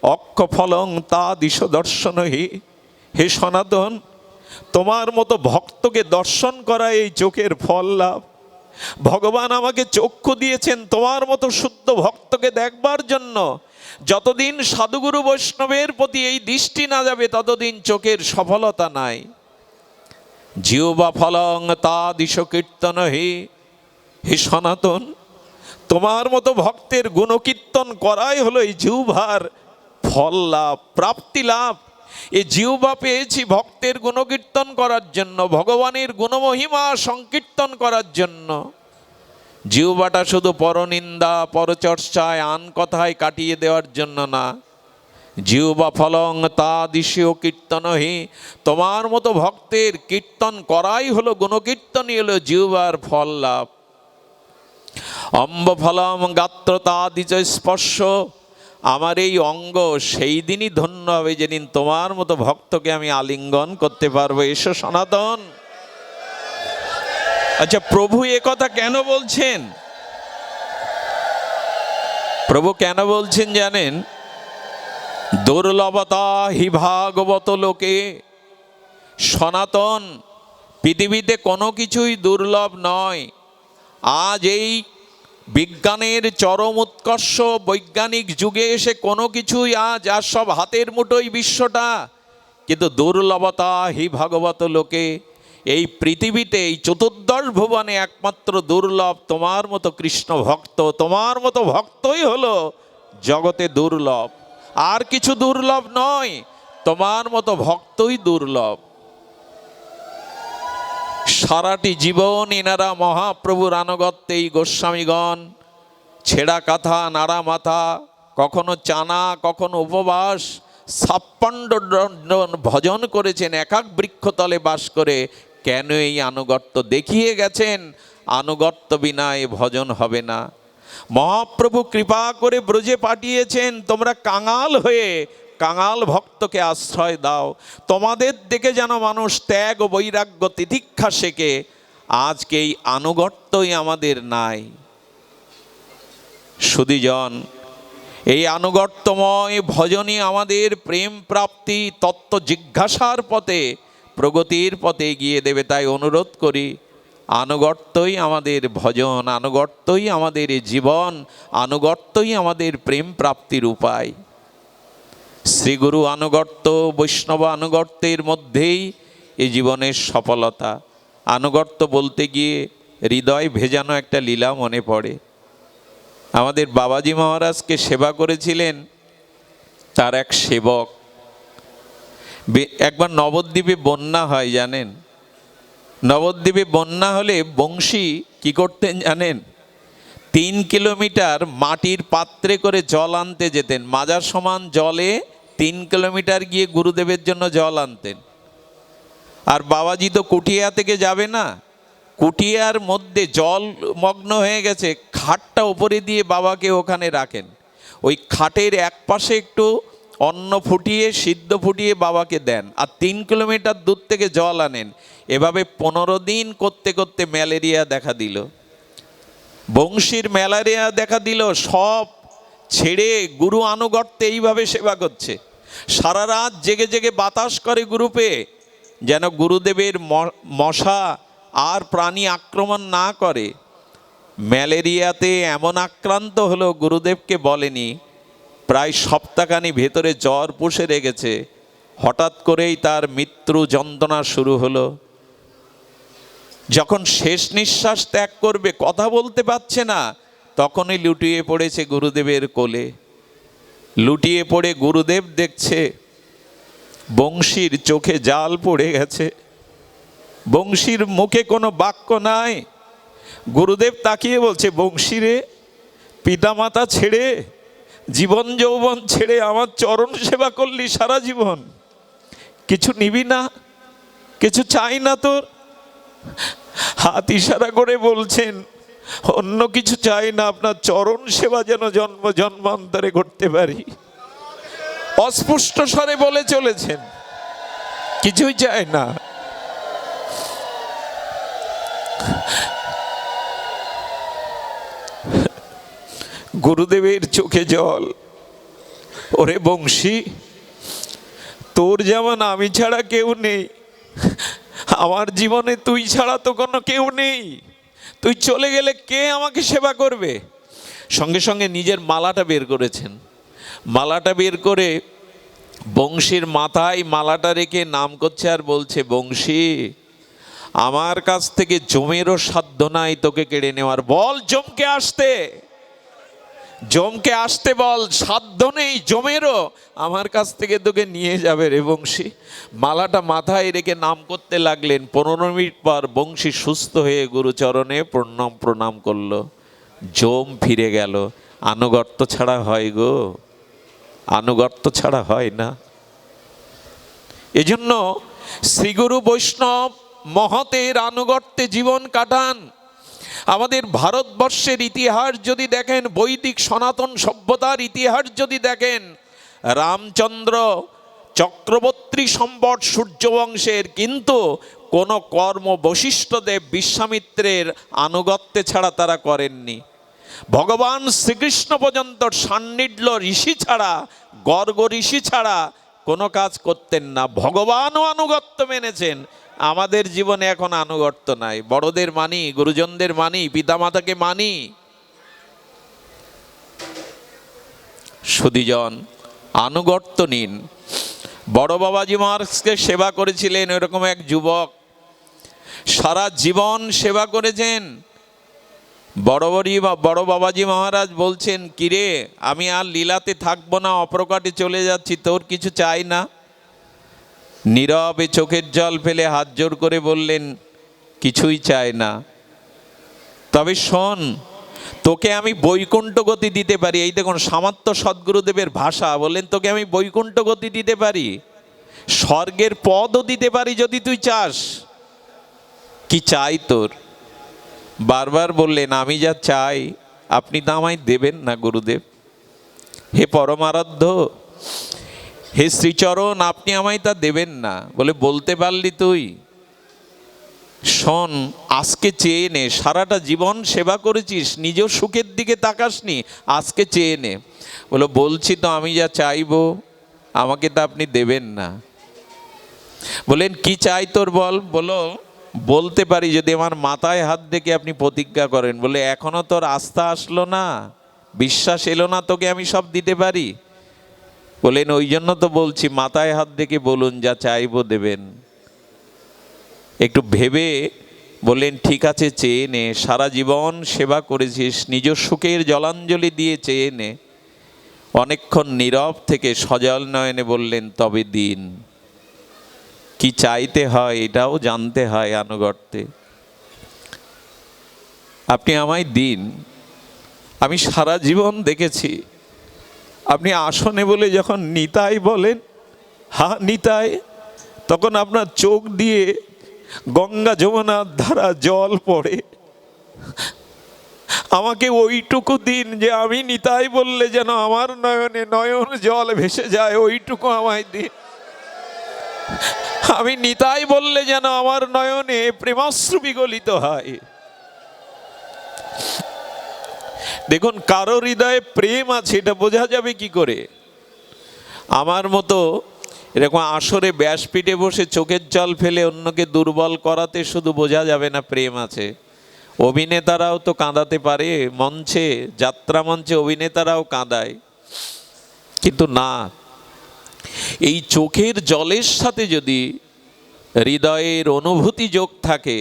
B: অক্ষ ফলং তা দিশ দর্শনহি। হে সনাতন, তোমার মতো ভক্তকে দর্শন করা এই চোখের ফল লাভ। ভগবান আমাকে চক্ষু দিয়েছেন তোমার মতো শুদ্ধ ভক্তকে দেখবার জন্য। যতদিন সাধুগুরু বৈষ্ণবের প্রতি এই দৃষ্টি না যাবে ততদিন চোখের সফলতা নাই। জিহ্বা ফলং তা দিশ কীর্তন হে। হে সনাতন, তোমার মতো ভক্তের গুণকীর্তন করাই হলো এই জিহ্বার ফল লাভ, প্রাপ্তি লাভ। এই জিহ্বা পেয়েছি ভক্তের গুণকীর্তন করার জন্য, ভগবানের গুণমহিমা সংকীর্তন করার জন্য। জিহ্বাটা শুধু পরনিন্দা পরচর্চায় আন কথায় কাটিয়ে দেওয়ার জন্য না। জিহ্বা ফলং তা দিশীয় কীর্তন হে। তোমার মতো ভক্তের কীর্তন করাই হলো, গুণকীর্তনই হলো জিহ্বার ফল লাভ। অম্ব ফলম গাত্র তা দিচ স্পর্শ। আমার এই অঙ্গ সেই দিনই ধন্য হবে যেদিন তোমার মতো ভক্তকে আমি আলিঙ্গন করতে পারবো। এসো সনাতন। আচ্ছা, প্রভু এ কথা কেন বলছেন? প্রভু কেন বলছেন জানেন? দুর্লভতা হি ভাগবত লোকে। সনাতন, পৃথিবীতে কোনো কিছুই দুর্লভ নয়। আজ এই বিজ্ঞানের চরম উৎকর্ষ, বৈজ্ঞানিক যুগে এসে কোনো কিছুই আজ আর সব হাতের মুঠোই বিশ্বটা। কিন্তু দুর্লভতা হি ভাগবত লোকে। এই পৃথিবীতে, এই চতুর্দশ ভুবনে একমাত্র দুর্লভ তোমার মতো কৃষ্ণ ভক্ত। তোমার মতো ভক্তই হলো জগতে দুর্লভ, আর কিছু দুর্লভ নয়। তোমার মতো ভক্তই দুর্লভ। সারাটি জীবন এনারা মহাপ্রভুর আনুগত্যে, এই গোস্বামীগণ ছেঁড়া কাঁথা নাড়া মাথা, কখনো চানা কখনো উপবাস, 56 ভজন করেছেন একাক বৃক্ষতলে বাস করে। কেন? এই আনুগত্য দেখিয়ে গেছেন, আনুগত্য বিনা এ ভজন হবে না। মহাপ্রভু কৃপা করে ব্রজে পাঠিয়েছেন, তোমরা কাঙাল হয়ে কাঙাল ভক্তকে আশ্রয় দাও। তোমাদের দেখে যেন মানুষ ত্যাগ ও বৈরাগ্য তিতিক্ষা শেখে। আজকে এই আনুগত্যই আমাদের নাই। সুধীজন, এই আনুগত্যময় ভজনই আমাদের প্রেম প্রাপ্তি, তত্ত্ব জিজ্ঞাসার পথে, প্রগতির পথে এগিয়ে দেবে। তাই অনুরোধ করি, আনুগত্যই আমাদের ভজন, আনুগত্যই আমাদের জীবন, আনুগত্যই আমাদের প্রেম প্রাপ্তির উপায়। শ্রীগুরু আনুগত্য, বৈষ্ণব আনুগত্যের মধ্যেই এই জীবনের সফলতা। আনুগত্য বলতে গিয়ে হৃদয় ভেজানো একটা লীলা মনে পড়ে। আমাদের বাবাজি মহারাজকে সেবা করেছিলেন তার এক সেবক। একবার নবদ্বীপে বন্যা হয় জানেন। নবদ্বীপে বন্যা হলে বংশী কি করতেন জানেন? 3 কিলোমিটার মাটির পাত্রে করে জল আনতে যেতেন। মাজার সমান জলে 3 কিলোমিটার গিয়ে গুরুদেবের জন্য জল আনতেন। আর বাবাজি তো কুটিয়া থেকে যাবে না, কুটিয়ার মধ্যে জল মগ্ন হয়ে গেছে, খাটটা ওপরে দিয়ে বাবাকে ওখানে রাখেন। ওই খাটের এক পাশে একটু অন্ন ফুটিয়ে, সিদ্ধ ফুটিয়ে বাবাকে দেন, আর 3 কিলোমিটার দূর থেকে জল আনেন। এভাবে 15 দিন করতে করতে ম্যালেরিয়া দেখা দিল। বংশীর ম্যালেরিয়া দেখা দিল, সব ছেড়ে গুরু আনুগত্যে এইভাবে সেবা করছে। সারা রাত জেগে জেগে বাতাস করে গুরুপে, যেন গুরুদেবের মশা আর প্রাণী আক্রমণ না করে। ম্যালেরিয়াতে এমন আক্রান্ত হলো, গুরুদেবকে বলেনি। প্রায় সপ্তাহখানি ভেতরে জ্বর পুষে রেখেছে। হঠাৎ করেই তার মৃত্যু যন্ত্রণা শুরু হলো। যখন শেষ নিঃশ্বাস ত্যাগ করবে, কথা বলতে পারছে না, তখনই লুটিয়ে পড়েছে গুরুদেবের কোলে। লুটিয়ে পড়ে গুরুদেব দেখছে বংশীর চোখে জাল পড়ে গেছে, বংশীর মুখে কোনো বাক্য নাই। গুরুদেব তাকিয়ে বলছে, বংশী রে, পিতামাতা ছেড়ে, জীবন যৌবন ছেড়ে আমার চরণ সেবা করলি সারা জীবন, কিছু নিবি না? কিছু চাই না তোর? হাত ইশারা করে বলছেন, অন্য কিছু চাই না, আপনার চরণ সেবা যেন জন্ম জন্মান্তরে করতে পারি। অস্পষ্ট স্বরে বলে চলেছেন, কিছুই চাই না।
A: গুরুদেবের চোখে জল। ওরে বংশী, তোর যেমন আমি ছাড়া কেউ নেই, আমার জীবনে তুই ছাড়া তো কোনো কেউ নেই। তুই চলে গেলে কে আমাকে সেবা করবে? সঙ্গে সঙ্গে নিজের মালাটা বের করেছেন। মালাটা বের করে বংশীর মাথায় মালাটা রেখে নাম করছে আর বলছে, বংশী, আমার কাছ থেকে জমেরও সাধ্য নাই তোকে কেড়ে নেওয়ার। বল জমকে আসতে, জমকে আসতে বল, সাধ্য নেই জমেরও আমার কাছ থেকে তোকে নিয়ে যাবে রে বংশী। মালাটা মাথায় রেখে নাম করতে লাগলেন। 15 মিনিট পর বংশী সুস্থ হয়ে গুরুচরণে প্রণাম করলো। জম ফিরে গেল। আনুগত্য ছাড়া হয় গো, আনুগত্য ছাড়া হয় না। এজন্য শ্রীগুরু বৈষ্ণব মহতের আনুগত্যে জীবন কাটান। আমাদের ভারতবর্ষের ইতিহাস যদি দেখেন, বৈদিক সনাতন সভ্যতার ইতিহাস যদি দেখেন, রামচন্দ্র চক্রবর্তী সম্বট সূর্যবংশের, কিন্তু কোনো কর্ম বশিষ্ঠদেব বিশ্বামিত্রের আনুগত্যে ছাড়া তারা করেননি। ভগবান শ্রীকৃষ্ণ পর্যন্ত সান্নিধ্য ঋষি ছাড়া, গর্গ ঋষি ছাড়া কোনো কাজ করতেন না। ভগবানও আনুগত্য মেনেছেন। আমাদের জীবনে এখন আনুগত্য নাই। বড়দের মানি, গুরুজনদের মানি, পিতামাতাকে মানি। সুধীজন, আনুগত্য নিন। বড় বাবাজি মহারাজকে সেবা করেছিলেন এরকম এক যুবক, সারা জীবন সেবা করেছেন। বড় বাবাজি মহারাজ বলছেন, কিরে, আমি আর লীলাতে থাকবো না, অপ্রকাটে চলে যাচ্ছি, তোর কিছু চাই না? নীরবে চোখের জল ফেলে হাত জোর করে বললেন, কিছুই চাই না, তবে শোন, তোকে আমি বৈকুণ্ঠ গতি দিতে পারি। এই দেখুন সামাত্য সদ্গুরুদেবের ভাষা। বললেন, তোকে আমি বৈকুণ্ঠ গতি দিতে পারি, স্বর্গের পদও দিতে পারি যদি তুই চাস। কি চাই তোর? বারবার বললেন, আমি যা চাই আপনি তা আমায় দেবেন না গুরুদেব। হে পরমারাধ্য, হে শ্রীচরণ, আপনি আমায় তা দেবেন না। বলে, বলতে পারলি তুই? শোন, আজকে চেয়ে নে। সারাটা জীবন সেবা করেছিস, নিজ সুখের দিকে তাকাসনি, আজকে চেয়ে নে। বলো, বলছি তো, আমি যা চাইবো আমাকে তা আপনি দেবেন না। বলেন, কি চাই তোর বল? বলো, বলতে পারি যদি আমার মাথায় হাত দেখে আপনি প্রতিজ্ঞা করেন। বলে, এখনো তোর আস্থা আসলো না, বিশ্বাস এলো না তোকে আমি সব দিতে পারি? বলেন, ওই জন্য তো বলছি, মাথায় হাত দেখে বলুন, যা চাইবো দেবেন। একটু ভেবে বললেন, ঠিক আছে, চেয়ে নে। সারা জীবন সেবা করেছিস, নিজ সুখের জলাঞ্জলি দিয়ে চেয়ে নে। অনেকক্ষণ নীরব থেকে সজল নয়নে বললেন, তবে দিন। কি চাইতে হয় এটাও জানতে হয় আনুগত্যে। আপনি আমায় দিন। আমি সারা জীবন দেখেছি, আপনি আসনে বলে যখন নিতাই বলেন, হা নিতাই, তখন আপনার চোখ দিয়ে গঙ্গা যমুনার ধারা জল পড়ে। আমাকে ওইটুকু দিন যে আমি নিতাই বললে যেন আমার নয়নে নয়ন জল ভেসে যায়, ওইটুকু আমায় দিন। আমি নিতাই বললে যেন আমার নয়নে প্রেমাশ্রু বিগলিত হয়। দেখুন, কারো হৃদয়ে প্রেম আছে এটা বোঝা যাবে কি করে? আমার মতো এরকম আসরে ব্যাসপীঠে বসে চোখের জল ফেলে অন্যকে দুর্বল করাতে শুধু বোঝা যাবে না প্রেম আছে। অভিনেতারাও তো কাঁদাতে পারে, মঞ্চে, যাত্রা মঞ্চে অভিনেতারাও কাঁদায়, কিন্তু না, এই চোখের জলের সাথে যদি হৃদয়ের অনুভূতি যোগ থাকে,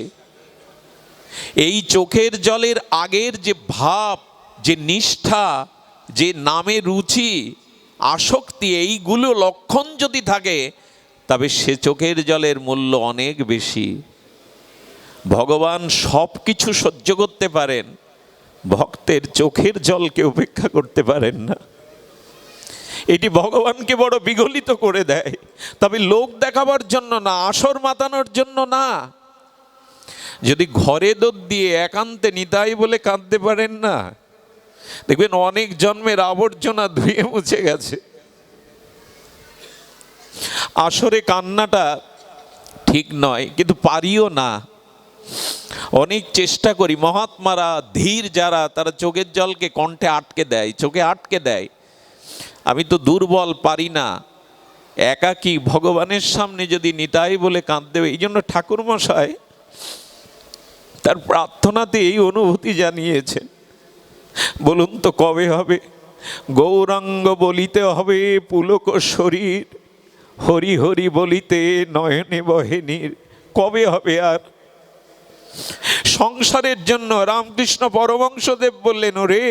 A: এই চোখের জলের আগের যে ভাব, যে নিষ্ঠা, যে নামে রুচি, আসক্তি, এইগুলো লক্ষণ যদি থাকে, তবে সে চোখের জলের মূল্য অনেক বেশি। ভগবান সব কিছু সহ্য করতে পারেন, ভক্তের চোখের জলকে উপেক্ষা করতে পারেন না। এটি ভগবানকে বড় বিগলিত করে দেয়। তবে লোক দেখাবার জন্য না, আসর মাতানোর জন্য না। যদি ঘরে দোদ দিয়ে একান্তে নিতাই বলে কাঁদতে পারেন না, দেখবেন অনেক জন্মের আবর্জনা ধুয়ে মুছে গেছে। আসরে কান্নাটা ঠিক নয়, কিন্তু পারিও না। অনেক চেষ্টা করি, মহাত্মারা ধীর যারা, তারা চোখের জলকে কণ্ঠে আটকে দেয়, চোখে আটকে দেয়। আমি তো দুর্বল, পারি না, একাকী ভগবানের সামনে যদি নিতাই বলে কাঁদতে হবে। এই জন্য ঠাকুরমশাই তার প্রার্থনাতে এই অনুভূতি জানিয়েছে। বলুন তো কবে হবে? গৌরাঙ্গ বলিতে হবে পুলক শরীর, হরি হরি বলিতে নয়নে বহে নীর। কবে হবে আর? সংসারের জন্য রামকৃষ্ণ পরমহংসদেব বললেন, ওরে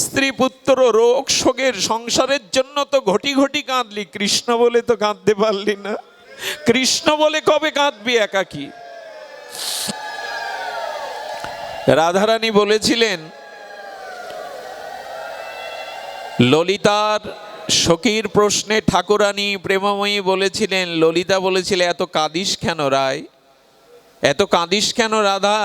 A: স্ত্রী পুত্র রোগ শোকের সংসারের জন্য তো ঘটি ঘটি কাঁদলি, কৃষ্ণ বলে তো কাঁদতে পারলি না। কৃষ্ণ বলে কবে কাঁদবি একাকী? রাধারানী বলেছিলেন, ললিতার সখীর প্রশ্নে ঠাকুরানী প্রেমময়ী বলেছিলেন, ললিতা বলেছিল, এত কাঁদিস কেন রায়, এত কাঁদিস কেন রাধা?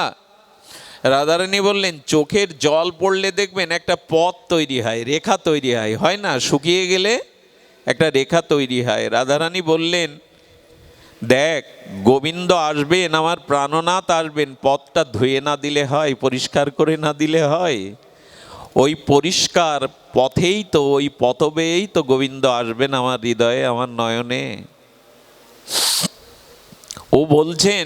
A: রাধারানী বললেন, চোখের জল পড়লে দেখবেন একটা পথ তৈরি হয়, রেখা তৈরি হয়, হয় না? শুকিয়ে গেলে একটা রেখা তৈরি হয়। রাধারানী বললেন, দেখ গোবিন্দ আসবেন, আমার প্রাণনাথ আসবেন, পথটা ধুয়ে না দিলে হয়, পরিষ্কার করে না দিলে হয়? ওই পরিষ্কার পথেই তো, ওই পথবেই তো গোবিন্দ আসবেন আমার হৃদয়ে, আমার নয়নে। ও বলছেন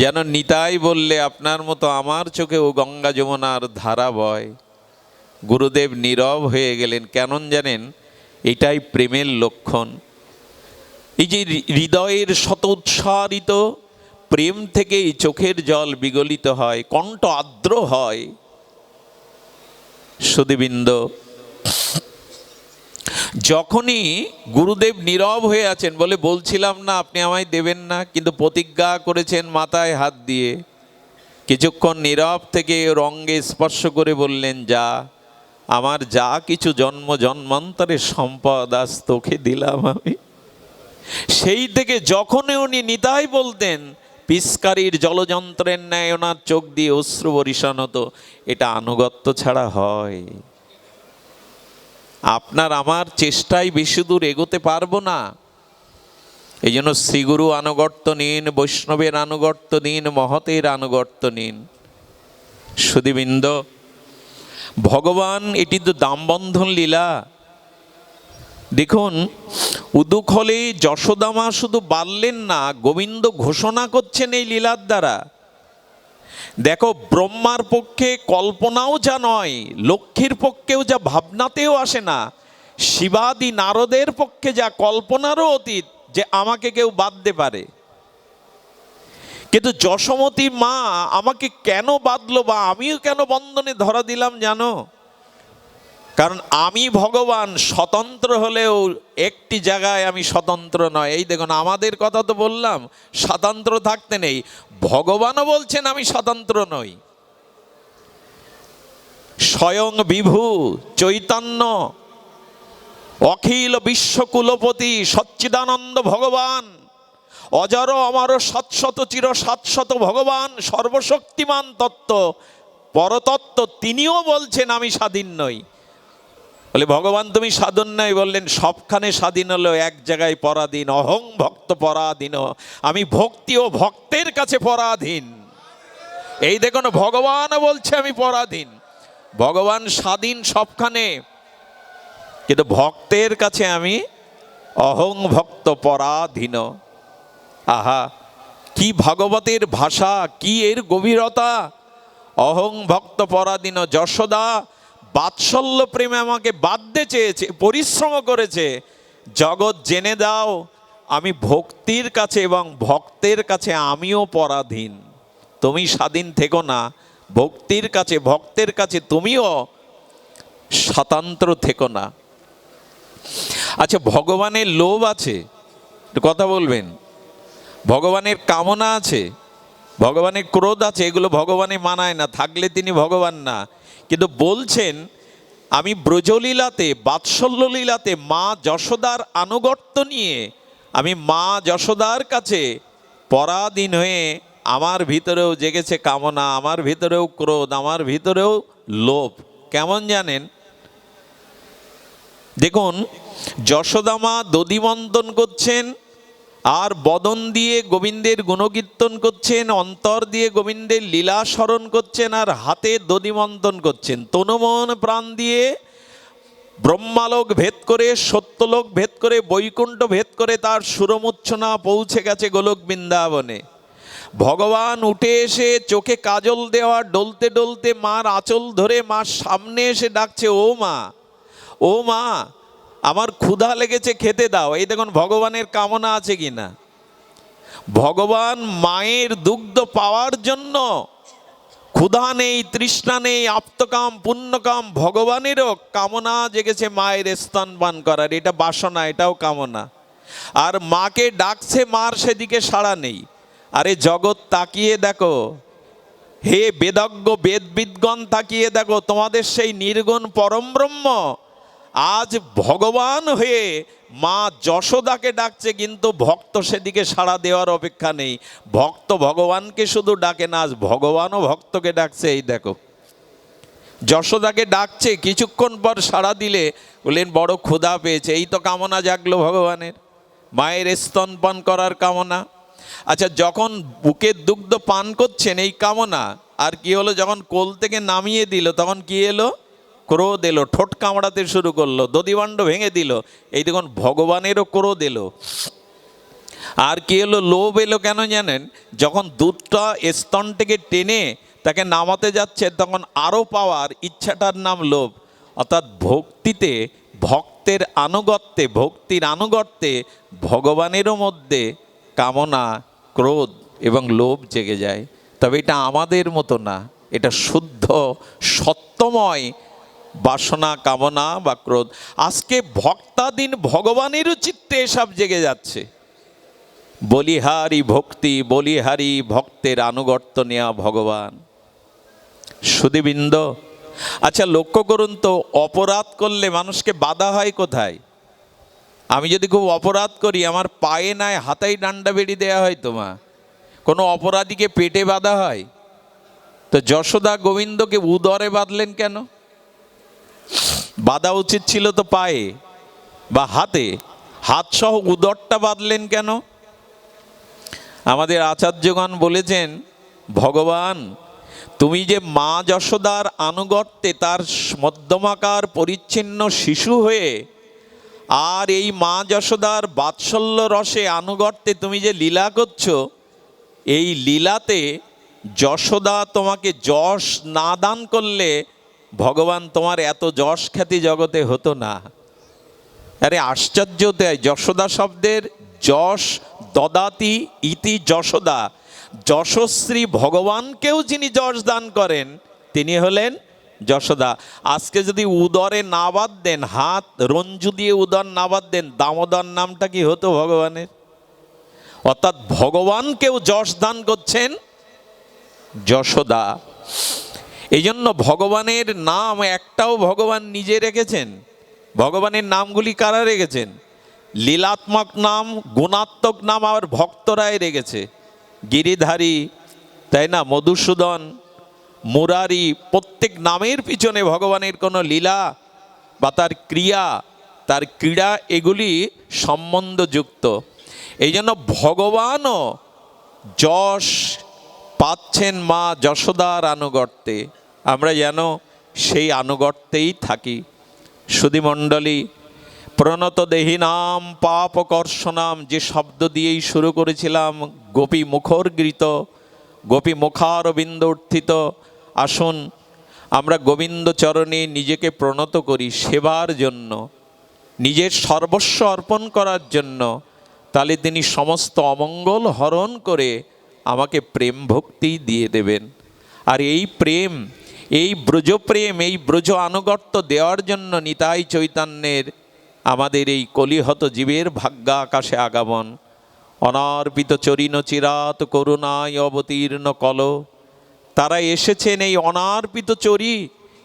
A: যেন নিতাই বললে আপনার মতো আমার চোখে ও গঙ্গা যমুনার ধারা বয়। গুরুদেব নীরব হয়ে গেলেন। কেন জানেন? এটাই প্রেমের লক্ষণ। এই যে হৃদয়ের শতোৎসারিত প্রেম থেকেই চোখের জল বিগলিত হয়, কণ্ঠ আর্দ্র হয়। সুধীবৃন্দ, যখনই গুরুদেব নীরব হয়ে আছেন, বলে বলছিলাম না আপনি আমায় দেবেন না, কিন্তু প্রতিজ্ঞা করেছেন মাথায় হাত দিয়ে, কিছুক্ষণ নীরব থেকে রঙ্গে স্পর্শ করে বললেন, যা, আমার যা কিছু জন্ম জন্মান্তরের সম্পদ আজ তোকে দিলাম আমি। সেই থেকে যখনই উনি নিতাই বলতেন, পিস্কারির জলযন্ত্রের ন্যায় ওনার চোখ দিয়ে অশ্রু বরিশান হতো। এটা আনুগত্য ছাড়া হয়? আপনার আমার চেষ্টায় বেশি দূর এগোতে পারবো না। এই জন্য শ্রীগুরু আনুগত্য নিন, বৈষ্ণবের আনুগত্য নিন, মহতের আনুগত্য নিন। সুধীবৃন্দ, ভগবান, এটি তো দামবন্ধন লীলা। দেখুন, উদুখলে যশোদামা শুধু বাড়লেন না, গোবিন্দ ঘোষণা করছেন এই লীলার দ্বারা। দেখো, ব্রহ্মার পক্ষে কল্পনাও যা নয়, লক্ষ্মীর পক্ষেও যা ভাবনাতেও আসে না, শিবাদি নারদের পক্ষে যা কল্পনারও অতীত যে আমাকে কেউ বাঁধতে পারে। কিন্তু যশোমতী মা আমাকে কেন বাঁধলো বা আমিও কেন বন্ধনে ধরা দিলাম জানো? কারণ আমি ভগবান, স্বতন্ত্র হলেও একটি জায়গায় আমি স্বতন্ত্র নয়। এই দেখুন, আমাদের কথা তো বললাম স্বতন্ত্র থাকতে নেই, ভগবানও বলছেন আমি স্বতন্ত্র নই। স্বয়ং বিভু চৈতন্য, অখিল বিশ্বকুলপতি সচ্চিদানন্দ ভগবান, অজর অমর সৎশত চির সাতশত ভগবান, সর্বশক্তিমান তত্ত্ব পরতত্ত্ব, তিনিও বলছেন আমি স্বাধীন নই। বলে, ভগবান তুমি স্বাধীন নয়, বললেন সবখানে স্বাধীন হলো, এক জায়গায় পরাধীন। অহং ভক্ত পরাধীন, আমি ভক্তি ও ভক্তের কাছে পরাধীন। এই দেখুন, ভগবান বলছে আমি পরাধীন। ভগবান স্বাধীন সবখানে, কিন্তু ভক্তের কাছে আমি অহং ভক্ত পরাধীন। আহা, কি ভাগবতের ভাষা, কি এর গভীরতা! অহং ভক্ত পরাধীন। যশোদা বাৎসল্য প্রেমে আমাকে বাঁধতে চেয়েছে, পরিশ্রম করেছে। জগৎ জেনে দাও, আমি ভক্তির কাছে এবং ভক্তের কাছে আমিও পরাধীন। তুমি স্বাধীন থেকো না, ভক্তির কাছে ভক্তের কাছে তুমিও স্বতন্ত্র থেকো না। আচ্ছা, ভগবানের লোভ আছে, একটু কথা বলবেন। ভগবানের কামনা আছে, ভগবানের ক্রোধ আছে, এগুলো ভগবানে মানায় না, থাকলে তিনি ভগবান না। কিন্তু বলছেন, আমি ব্রজলীলাতে, বাৎসল্য লীলাতে মা যশোদার আনুগত্য নিয়ে আমি মা যশোদার কাছে পরাধীন হয়ে, আমার ভিতরেও জেগেছে কামনা, আমার ভিতরেও ক্রোধ, আমার ভিতরেও লোভ। কেমন জানেন? দেখুন, যশোদা মা দধিমন্তন করছেন, আর বদন দিয়ে গোবিন্দের গুণকীর্তন করছেন, অন্তর দিয়ে গোবিন্দের লীলা স্মরণ করছেন, আর হাতে দধিমন্থন করছেন। তনুমন প্রাণ দিয়ে ব্রহ্মালোক ভেদ করে, সত্যলোক ভেদ করে, বৈকুণ্ঠ ভেদ করে তার সুরমূর্ছনা পৌঁছে গেছে গোলক বৃন্দাবনে। ভগবান উঠে এসে চোখে কাজল দেওয়া, ডলতে ডলতে মার আঁচল ধরে মার সামনে এসে ডাকছে, ও মা, ও মা, আমার ক্ষুধা লেগেছে, খেতে দাও। এই দেখুন ভগবানের কামনা আছে কিনা। ভগবান মায়ের দুগ্ধ পাওয়ার জন্য ক্ষুধা নেই, তৃষ্ণা নেই, আপ্তকাম পুণ্যকাম ভগবানেরও কামনা জেগেছে মায়ের স্তনপান করার। এটা বাসনা, এটাও কামনা। আর মাকে ডাকছে, মার সেদিকে সাড়া নেই। আরে জগৎ তাকিয়ে দেখো, হে বেদজ্ঞ বেদবিদগণ তাকিয়ে দেখো, তোমাদের সেই নির্গুণ পরম ব্রহ্ম আজ ভগবান হয়ে মা যশোদাকে ডাকছে, কিন্তু ভক্ত সেদিকে সাড়া দেওয়ার অপেক্ষা নেই। ভক্ত ভগবানকে শুধু ডাকে না, আজ ভগবানও ভক্তকে ডাকছে। এই দেখো যশোদাকে ডাকছে, কিছুক্ষণ পর সাড়া দিলে বললেন বড় ক্ষুধা পেয়েছে। এই তো কামনা জাগলো ভগবানের, মায়ের স্তনপান করার কামনা। আচ্ছা, যখন বুকের দুগ্ধ পান করছেন এই কামনা, আর কি হলো, যখন কোল থেকে নামিয়ে দিল তখন কি এলো, ক্রোধ এলো, ঠোঁট কামড়াতে শুরু করলো, দধিভাণ্ড ভেঙে দিল। এই দেখুন ভগবানেরও ক্রোধ এলো। আর কি এলো, লোভ এলো। কেন জানেন, যখন দুধটা স্তন থেকে টেনে তাকে নামাতে যাচ্ছে তখন আরও পাওয়ার ইচ্ছাটার নাম লোভ। অর্থাৎ ভক্তিতে, ভক্তের আনুগত্যে, ভক্তির আনুগত্যে ভগবানেরও মধ্যে কামনা, ক্রোধ এবং লোভ জেগে যায়। তবে এটা আমাদের মতো না, এটা শুদ্ধ সত্যময় বাসনা, কামনা বা ক্রোধ। আজকে ভক্তাধীন ভগবানেরও চিত্তে এসব জেগে যাচ্ছে। বলিহারি ভক্তি, বলিহারি ভক্তের আনুগত্য নেওয়া ভগবান। সুধীবৃন্দ, আচ্ছা লক্ষ্য করুন তো, অপরাধ করলে মানুষকে বাধা হয় কোথায়? আমি যদি খুব অপরাধ করি, আমার পায়ে নয় হাতাই ডান্ডা বেড়ি দেওয়া হয়। তোমা কোনো অপরাধীকে পেটে বাঁধা হয়? তো যশোদা গোবিন্দকে উদরে বাঁধলেন কেন? বাঁধা উচিত ছিল তো পায়ে বা হাতে, হাত সহ উদরটা বাঁধলেন কেন? আমাদের আচার্যগণ বলেছেন, ভগবান তুমি যে মা যশোদার আনুগত্যে তার মধ্যমাকার পরিচ্ছিন্ন শিশু হয়ে, আর এই মা যশোদার বাৎসল্য রসে আনুগত্যে তুমি যে লীলা করছো, এই লীলাতে যশোদা তোমাকে যশ না দান করলে ভগবান তোমার এত যশ খ্যাতি জগতে হতো না। আরে আশ্চর্য দেয়, যশোদা শব্দের যশ দদাতি ইতি যশোদা, যশস্বী ভগবানকেও যিনি যশ দান করেন তিনি হলেন যশোদা। আজকে যদি উদরে না বাদ দেন, হাত রঞ্জু দিয়ে উদর না বাদ দেন, দামোদর নামটা কি হতো ভগবানের? অর্থাৎ ভগবানকেও যশ দান করছেন যশোদা। এই জন্য ভগবানের নাম একটাও ভগবান নিজে রেখেছেন। ভগবানের নামগুলি কারা রেখেছেন? লীলাত্মক নাম, গুণাত্মক নাম আবার ভক্তরাই রেখেছে। গিরিধারী, তাই না, মধুসূদন, মুরারি, প্রত্যেক নামের পিছনে ভগবানের কোনো লীলা বা তার ক্রিয়া, তার ক্রীড়া, এগুলি সম্বন্ধযুক্ত। এই জন্য ভগবানও যশ পাচ্ছেন মা যশোদার আনুগত্যে। আমরা যেন সেই আনুগত্যেই থাকি। সুধীমণ্ডলী, প্রণত দেহি নাম পাপ কর্ষণাম, যে শব্দ দিয়েই শুরু করেছিলাম, গোপী মুখর্গৃত, গোপী মুখারবিন্দ উত্থিত। আসুন আমরা গোবিন্দ চরণে নিজেকে প্রণত করি সেবার জন্য, নিজের সর্বস্ব অর্পণ করার জন্য। তাহলে তিনি সমস্ত অমঙ্গল হরণ করে আমাকে প্রেম ভক্তি দিয়ে দেবেন। আর এই প্রেম, এই ব্রজপ্রেম, এই ব্রজ আনুগত্য দেওয়ার জন্য নিতাই চৈতন্যের আমাদের এই কলিহত জীবের ভাগ্য আকাশে আগমন। অনার্পিত চরিণ চিরাত করুণায় অবতীর্ণ কল, তারা এসেছেন এই অনার্পিত চরি,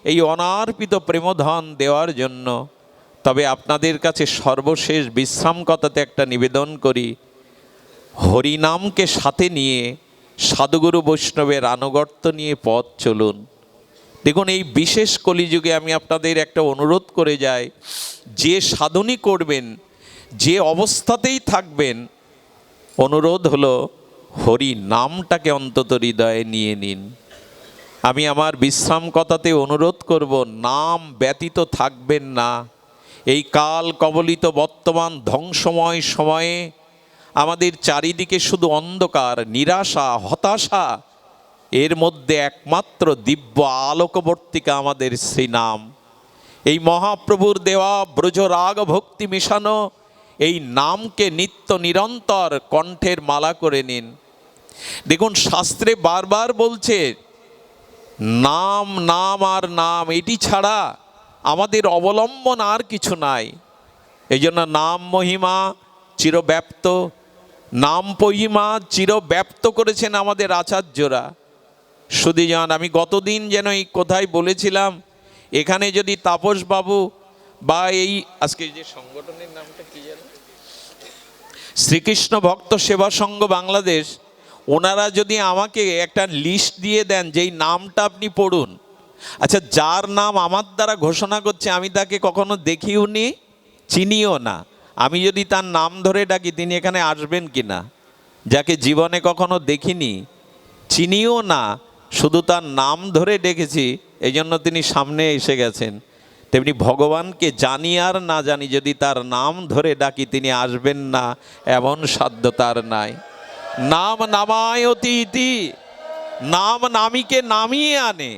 A: এই অনার্পিত প্রেমধন দেওয়ার জন্য। তবে আপনাদের কাছে সর্বশেষ বিশ্রাম কথাতে একটা নিবেদন করি, হরিনামকে সাথে নিয়ে সাধুগুরু বৈষ্ণবের আনুগত্য নিয়ে পথ চলুন। দেখুন, এই বিশেষ কলিযুগে আমি আপনাদের একটা অনুরোধ করে যাই, যে সাধনই করবেন, যে অবস্থাতেই থাকবেন,
B: অনুরোধ হলো হরি নামটাকে অন্তত হৃদয়ে নিয়ে নিন। আমি আমার বিশ্রাম কথাতে অনুরোধ করব, নাম ব্যতীত থাকবেন না। এই কাল কবলিত বর্তমান ধ্বংসময় সময়ে আমাদের চারিদিকে শুধু অন্ধকার, নিরাশা, হতাশা, এর মধ্যে একমাত্র দিব্য আলোকবর্তিকা আমাদের শ্রীনাম। এই মহাপ্রভুর দেওয়া ব্রজ রাগ ভক্তি মেশানো এই নামকে নিত্য নিরন্তর কণ্ঠের মালা করে নিন। দেখুন, শাস্ত্রে বারবার বলছে নাম, নাম আর নাম, এটি ছাড়া আমাদের অবলম্বন আর কিছু নাই। এই জন্য নাম মহিমা চিরব্যাপ্ত, নাম মহিমা চিরব্যাপ্ত করেছেন আমাদের আচার্যরা। শুধু জান, আমি গতদিন যেন এই কোথায় বলেছিলাম, এখানে যদি তাপস বাবু বা এই আজকে যে সংগঠনের নামটা কি জানো, শ্রীকৃষ্ণ ভক্ত সেবা সংঘ বাংলাদেশ, ওনারা যদি আমাকে একটা লিস্ট দিয়ে দেন যেই নামটা আপনি পড়ুন, আচ্ছা যার নাম আমার দ্বারা ঘোষণা করছে আমি তাকে কখনো দেখিও নি, চিনিও না, আমি যদি তার নাম ধরে ডাকি তিনি এখানে আসবেন কি না? যাকে জীবনে কখনো দেখিনি, চিনিও না, শুধু তার নাম ধরে ডেকেছি, এই জন্য তিনি সামনে এসে গেছেন। তেমনি ভগবানকে জানি আর না জানি, যদি তার নাম ধরে ডাকি তিনি আসবেন না, এমন সাধ্য তার নাই। নাম নামায় অতি ইতি, নাম নামীকে নামিয়ে আনে।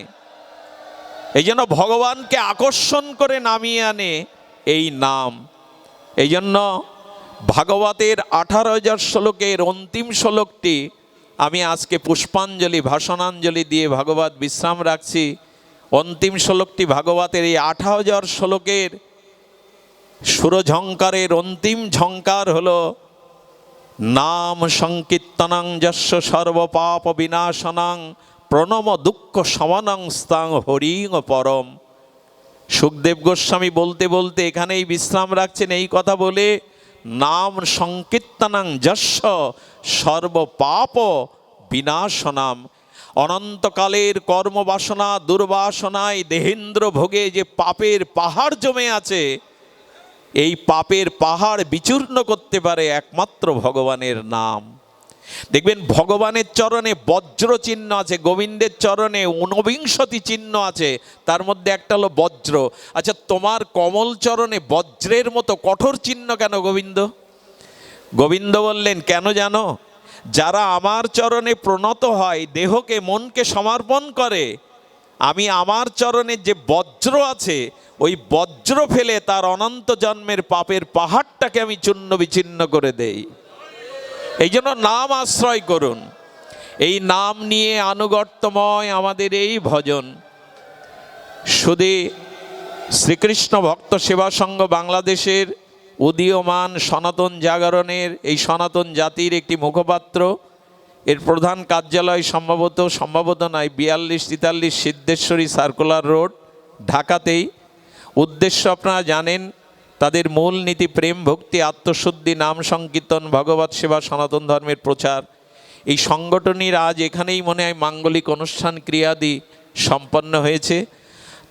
B: এই জন্য ভগবানকে আকর্ষণ করে নামিয়ে আনে এই নাম। এই জন্য ভাগবতের 18,000 শ্লোকের অন্তিম শ্লোকটি আমি আজকে পুষ্পাঞ্জলি ভাষণাঞ্জলি দিয়ে ভাগবত বিশ্রাম রাখছি। অন্তিম শ্লোকটি ভাগবতের এই 18,000 শ্লোকের সুরঝঙ্কারের অন্তিম ঝঙ্কার হলো নাম সংকীর্তনং যস্য সর্বপাপ বিনাশনং প্রণম দুঃখ সমনং স্তাং হরিং পরম। সুখদেব গোস্বামী বলতে বলতে এখানেই বিশ্রাম রাখছেন এই কথা বলে, নাম সংকীর্তনং যস্য সর্বপাপ বিনাশনাম। অনন্তকালের কর্মবাসনা দুর্বাসনায় দেহেন্দ্র ভোগে যে পাপের পাহাড় জমে আছে, এই পাপের পাহাড় বিচূর্ণ করতে পারে একমাত্র ভগবানের নাম। দেখবেন ভগবানের চরণে বজ্র চিহ্ন আছে, গোবিন্দের চরণে 49টি চিহ্ন আছে, তার মধ্যে একটা হলো বজ্র। আচ্ছা, তোমার কমল চরণে বজ্রের মতো কঠোর চিহ্ন কেন গোবিন্দ? গোবিন্দ বললেন কেন জানো? যারা আমার চরণে প্রণত হয়, দেহকে মনকে সমর্পণ করে, আমি আমার চরণে যে বজ্র আছে ওই বজ্র ফেলে তার অনন্ত জন্মের পাপের পাহাড়টাকে আমি চূর্ণ বিচ্ছিন্ন করে দেই। এই জন্য নাম আশ্রয় করুন। এই নাম নিয়ে আনুগত্যময় আমাদের এই ভজন। শুধু শ্রীকৃষ্ণ ভক্ত সেবা সংঘ বাংলাদেশের উদীয়মান সনাতন জাগরণের এই সনাতন জাতির একটি মুখপাত্র, এর প্রধান কার্যালয় সম্ভবত নয় 42-43 সিদ্ধেশ্বরী সার্কুলার রোড, ঢাকাতেই। উদ্দেশ্য আপনারা জানেন, তাদের মূল নীতি প্রেম ভক্তি আত্মশুদ্ধি, নাম সংকীর্তন, ভগবত সেবা, সনাতন ধর্মের প্রচার। এই সংগঠনের আজ এখানেই মনে হয় মাঙ্গলিক অনুষ্ঠান ক্রিয়াদি সম্পন্ন হয়েছে।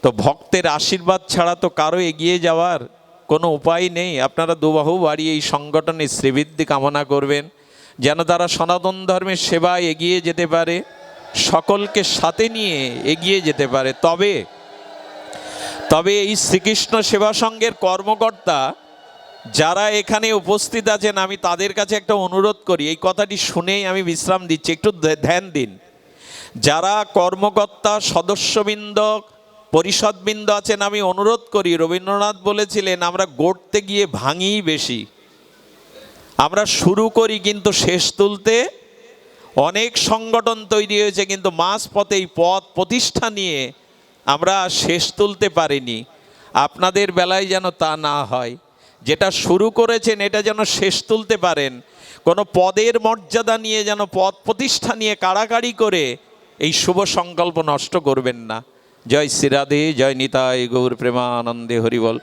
B: তো ভক্তের আশীর্বাদ ছাড়া তো কারো এগিয়ে যাওয়ার কোনো উপায় নেই। আপনারা দুবাহু বাড়িয়ে এই সংগঠনের শ্রীবৃদ্ধি কামনা করবেন, যেন তারা সনাতন ধর্মের সেবায় এগিয়ে যেতে পারে, সকলকে সাথে নিয়ে এগিয়ে যেতে পারে। তবে এই শ্রীকৃষ্ণ সেবা সংঘের কর্মকর্তা যারা এখানে উপস্থিত আছেন, আমি তাদের কাছে একটা অনুরোধ করি, এই কথাটি শুনেই আমি বিশ্রাম দিচ্ছি, একটু ধ্যান দিন। যারা কর্মকর্তা, সদস্যবৃন্দ, পরিষদবৃন্দ আছেন, আমি অনুরোধ করি, রবীন্দ্রনাথ বলেছিলেন আমরা গড়তে গিয়ে ভাঙিই বেশি। আমরা শুরু করি কিন্তু শেষ তুলতে, অনেক সংগঠন তৈরি হয়েছে কিন্তু মাঝপথে এই পথ প্রতিষ্ঠা নিয়ে আমরা শেষ তুলতে পারিনি। আপনাদের বেলায় যেন তা না হয়, যেটা শুরু করেছেন এটা যেন শেষ তুলতে পারেন। কোনো পদের মর্যাদা নিয়ে যেন পদ প্রতিষ্ঠা নিয়ে কাড়াকাড়ি করে এই শুভ সংকল্প নষ্ট করবেন না। জয় শ্রী রাধে, জয় নিতাই গৌর প্রেমানন্দে হরিবল।